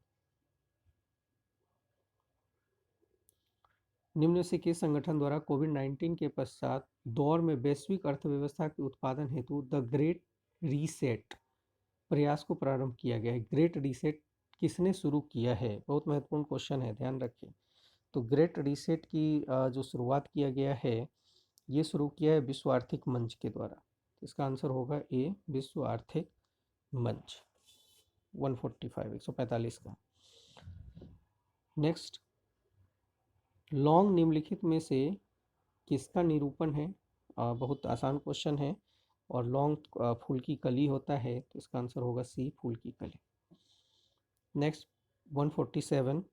निम्न से किस संगठन द्वारा कोविड-19 के पश्चात दौर में वैश्विक अर्थव्यवस्था के उत्पादन हेतु द ग्रेट रीसेट प्रयास को प्रारंभ किया गया है? ग्रेट रीसेट किसने शुरू किया है? बहुत महत्वपूर्ण क्वेश्चन है, ध्यान रखें। तो ग्रेट रीसेट की जो शुरुआत किया गया है, ये शुरू किया है विश्व आर्थिक मंच के द्वारा। इसका आंसर होगा ए, विश्व आर्थिक मंच। 145 का। नेक्स्ट, लौंग निम्नलिखित में से किसका निरूपण है? बहुत आसान क्वेश्चन है। और लौंग फूल की कली होता है, तो इसका आंसर होगा सी, फूल की कली। नेक्स्ट 147,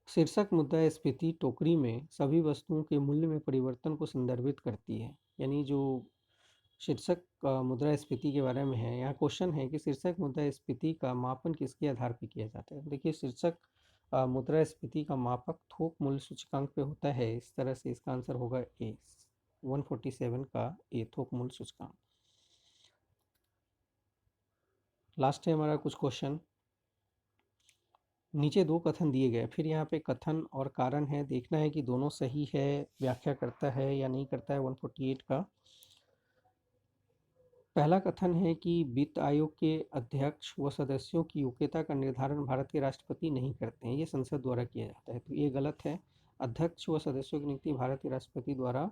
शीर्षक मुद्रास्फीति टोकरी में सभी वस्तुओं के मूल्य में परिवर्तन को संदर्भित करती है। यानी जो शीर्षक मुद्रास्फीति के बारे में है, यहाँ क्वेश्चन है कि शीर्षक मुद्रास्फीति का मापन किसके आधार पर किया जाता है? देखिए, शीर्षक मुद्रास्फीति का मापक थोक मूल्य सूचकांक पे होता है। इस तरह से इसका आंसर होगा ए, 147 का ए, थोक मूल्य सूचकांक। लास्ट है हमारा कुछ क्वेश्चन। नीचे दो कथन दिए गए, फिर यहाँ पे कथन और कारण है, देखना है कि दोनों सही है, व्याख्या करता है या नहीं करता है। 148 का पहला कथन है कि वित्त आयोग के अध्यक्ष व सदस्यों की योग्यता का निर्धारण भारत के राष्ट्रपति नहीं करते हैं, ये संसद द्वारा किया जाता है। तो ये गलत है। अध्यक्ष व सदस्यों की नियुक्ति भारत के राष्ट्रपति द्वारा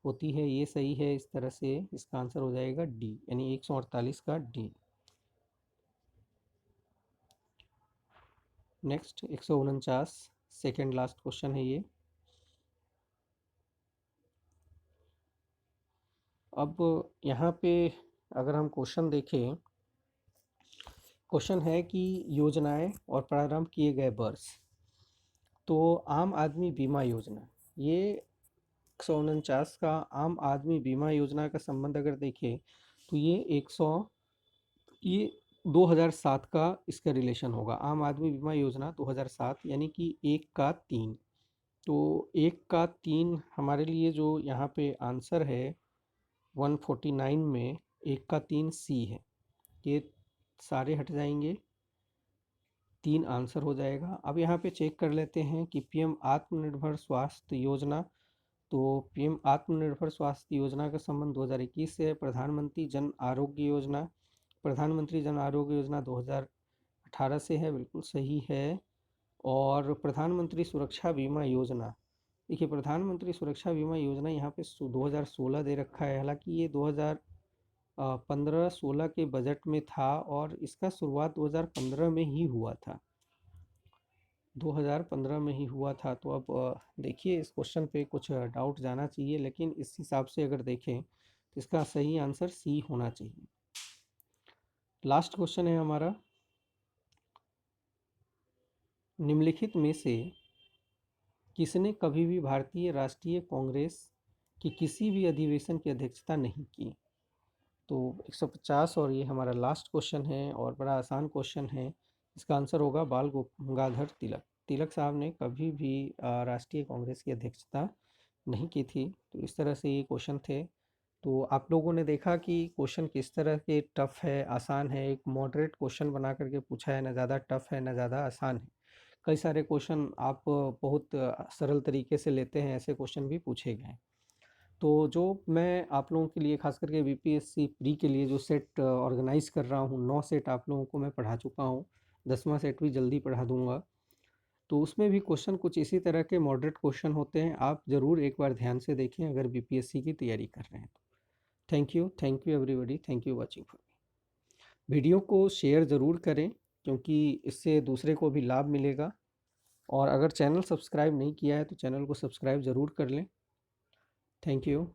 होती है, ये सही है। इस तरह से इसका आंसर हो जाएगा डी, यानी 148 का D. Next 149, second last question है ये। अब यहाँ पे अगर हम क्वेश्चन देखें, क्वेश्चन है कि योजनाएं और प्रारंभ किए गए वर्ष। तो आम आदमी बीमा योजना, ये 149 का आम आदमी बीमा योजना का संबंध अगर देखें तो ये 2007 का इसका रिलेशन होगा। आम आदमी बीमा योजना 2007, यानी कि 1 का 3। तो 1 का 3 हमारे लिए जो यहाँ पे आंसर है 149 में 1 का 3 सी है। ये सारे हट जाएंगे, 3 आंसर हो जाएगा। अब यहाँ पे चेक कर लेते हैं कि पीएम आत्मनिर्भर स्वास्थ्य योजना, तो पीएम आत्मनिर्भर स्वास्थ्य योजना का संबंध 2021 से है। प्रधानमंत्री जन आरोग्य योजना, प्रधानमंत्री जन आरोग्य योजना 2018 से है, बिल्कुल सही है। और प्रधानमंत्री सुरक्षा बीमा योजना, देखिए प्रधानमंत्री सुरक्षा बीमा योजना यहाँ पे 2016 दे रखा है, हालांकि ये 2015-16 के बजट में था और इसका शुरुआत 2015 में ही हुआ था, 2015 में ही हुआ था। तो अब देखिए इस क्वेश्चन पे कुछ डाउट जाना चाहिए, लेकिन इस हिसाब से अगर देखें तो इसका सही आंसर सी होना चाहिए। लास्ट क्वेश्चन है हमारा, निम्नलिखित में से किसने कभी भी भारतीय राष्ट्रीय कांग्रेस की किसी भी अधिवेशन की अध्यक्षता नहीं की? तो 150 और ये हमारा लास्ट क्वेश्चन है और बड़ा आसान क्वेश्चन है। इसका आंसर होगा बाल गंगाधर तिलक। तिलक साहब ने कभी भी राष्ट्रीय कांग्रेस की अध्यक्षता नहीं की थी। तो इस तरह से ये क्वेश्चन थे। तो आप लोगों ने देखा कि क्वेश्चन किस तरह के टफ है, आसान है। एक मॉडरेट क्वेश्चन बना करके पूछा है, ना ज़्यादा टफ है ना ज़्यादा आसान है। कई सारे क्वेश्चन आप बहुत सरल तरीके से लेते हैं, ऐसे क्वेश्चन भी पूछे गए। तो जो मैं आप लोगों के लिए खास करके बीपीएससी प्री के लिए जो सेट ऑर्गेनाइज कर रहा हूँ, 9 सेट आप लोगों को मैं पढ़ा चुका हूँ, 10वां सेट भी जल्दी पढ़ा दूंगा। तो उसमें भी क्वेश्चन कुछ इसी तरह के मॉडरेट क्वेश्चन होते हैं। आप ज़रूर एक बार ध्यान से देखें अगर बीपीएससी की तैयारी कर रहे हैं तो। Thank you everybody, thank you watching for me. Video को शेयर ज़रूर करें क्योंकि इससे दूसरे को भी लाभ मिलेगा। और अगर चैनल सब्सक्राइब नहीं किया है तो चैनल को सब्सक्राइब ज़रूर कर लें। Thank you.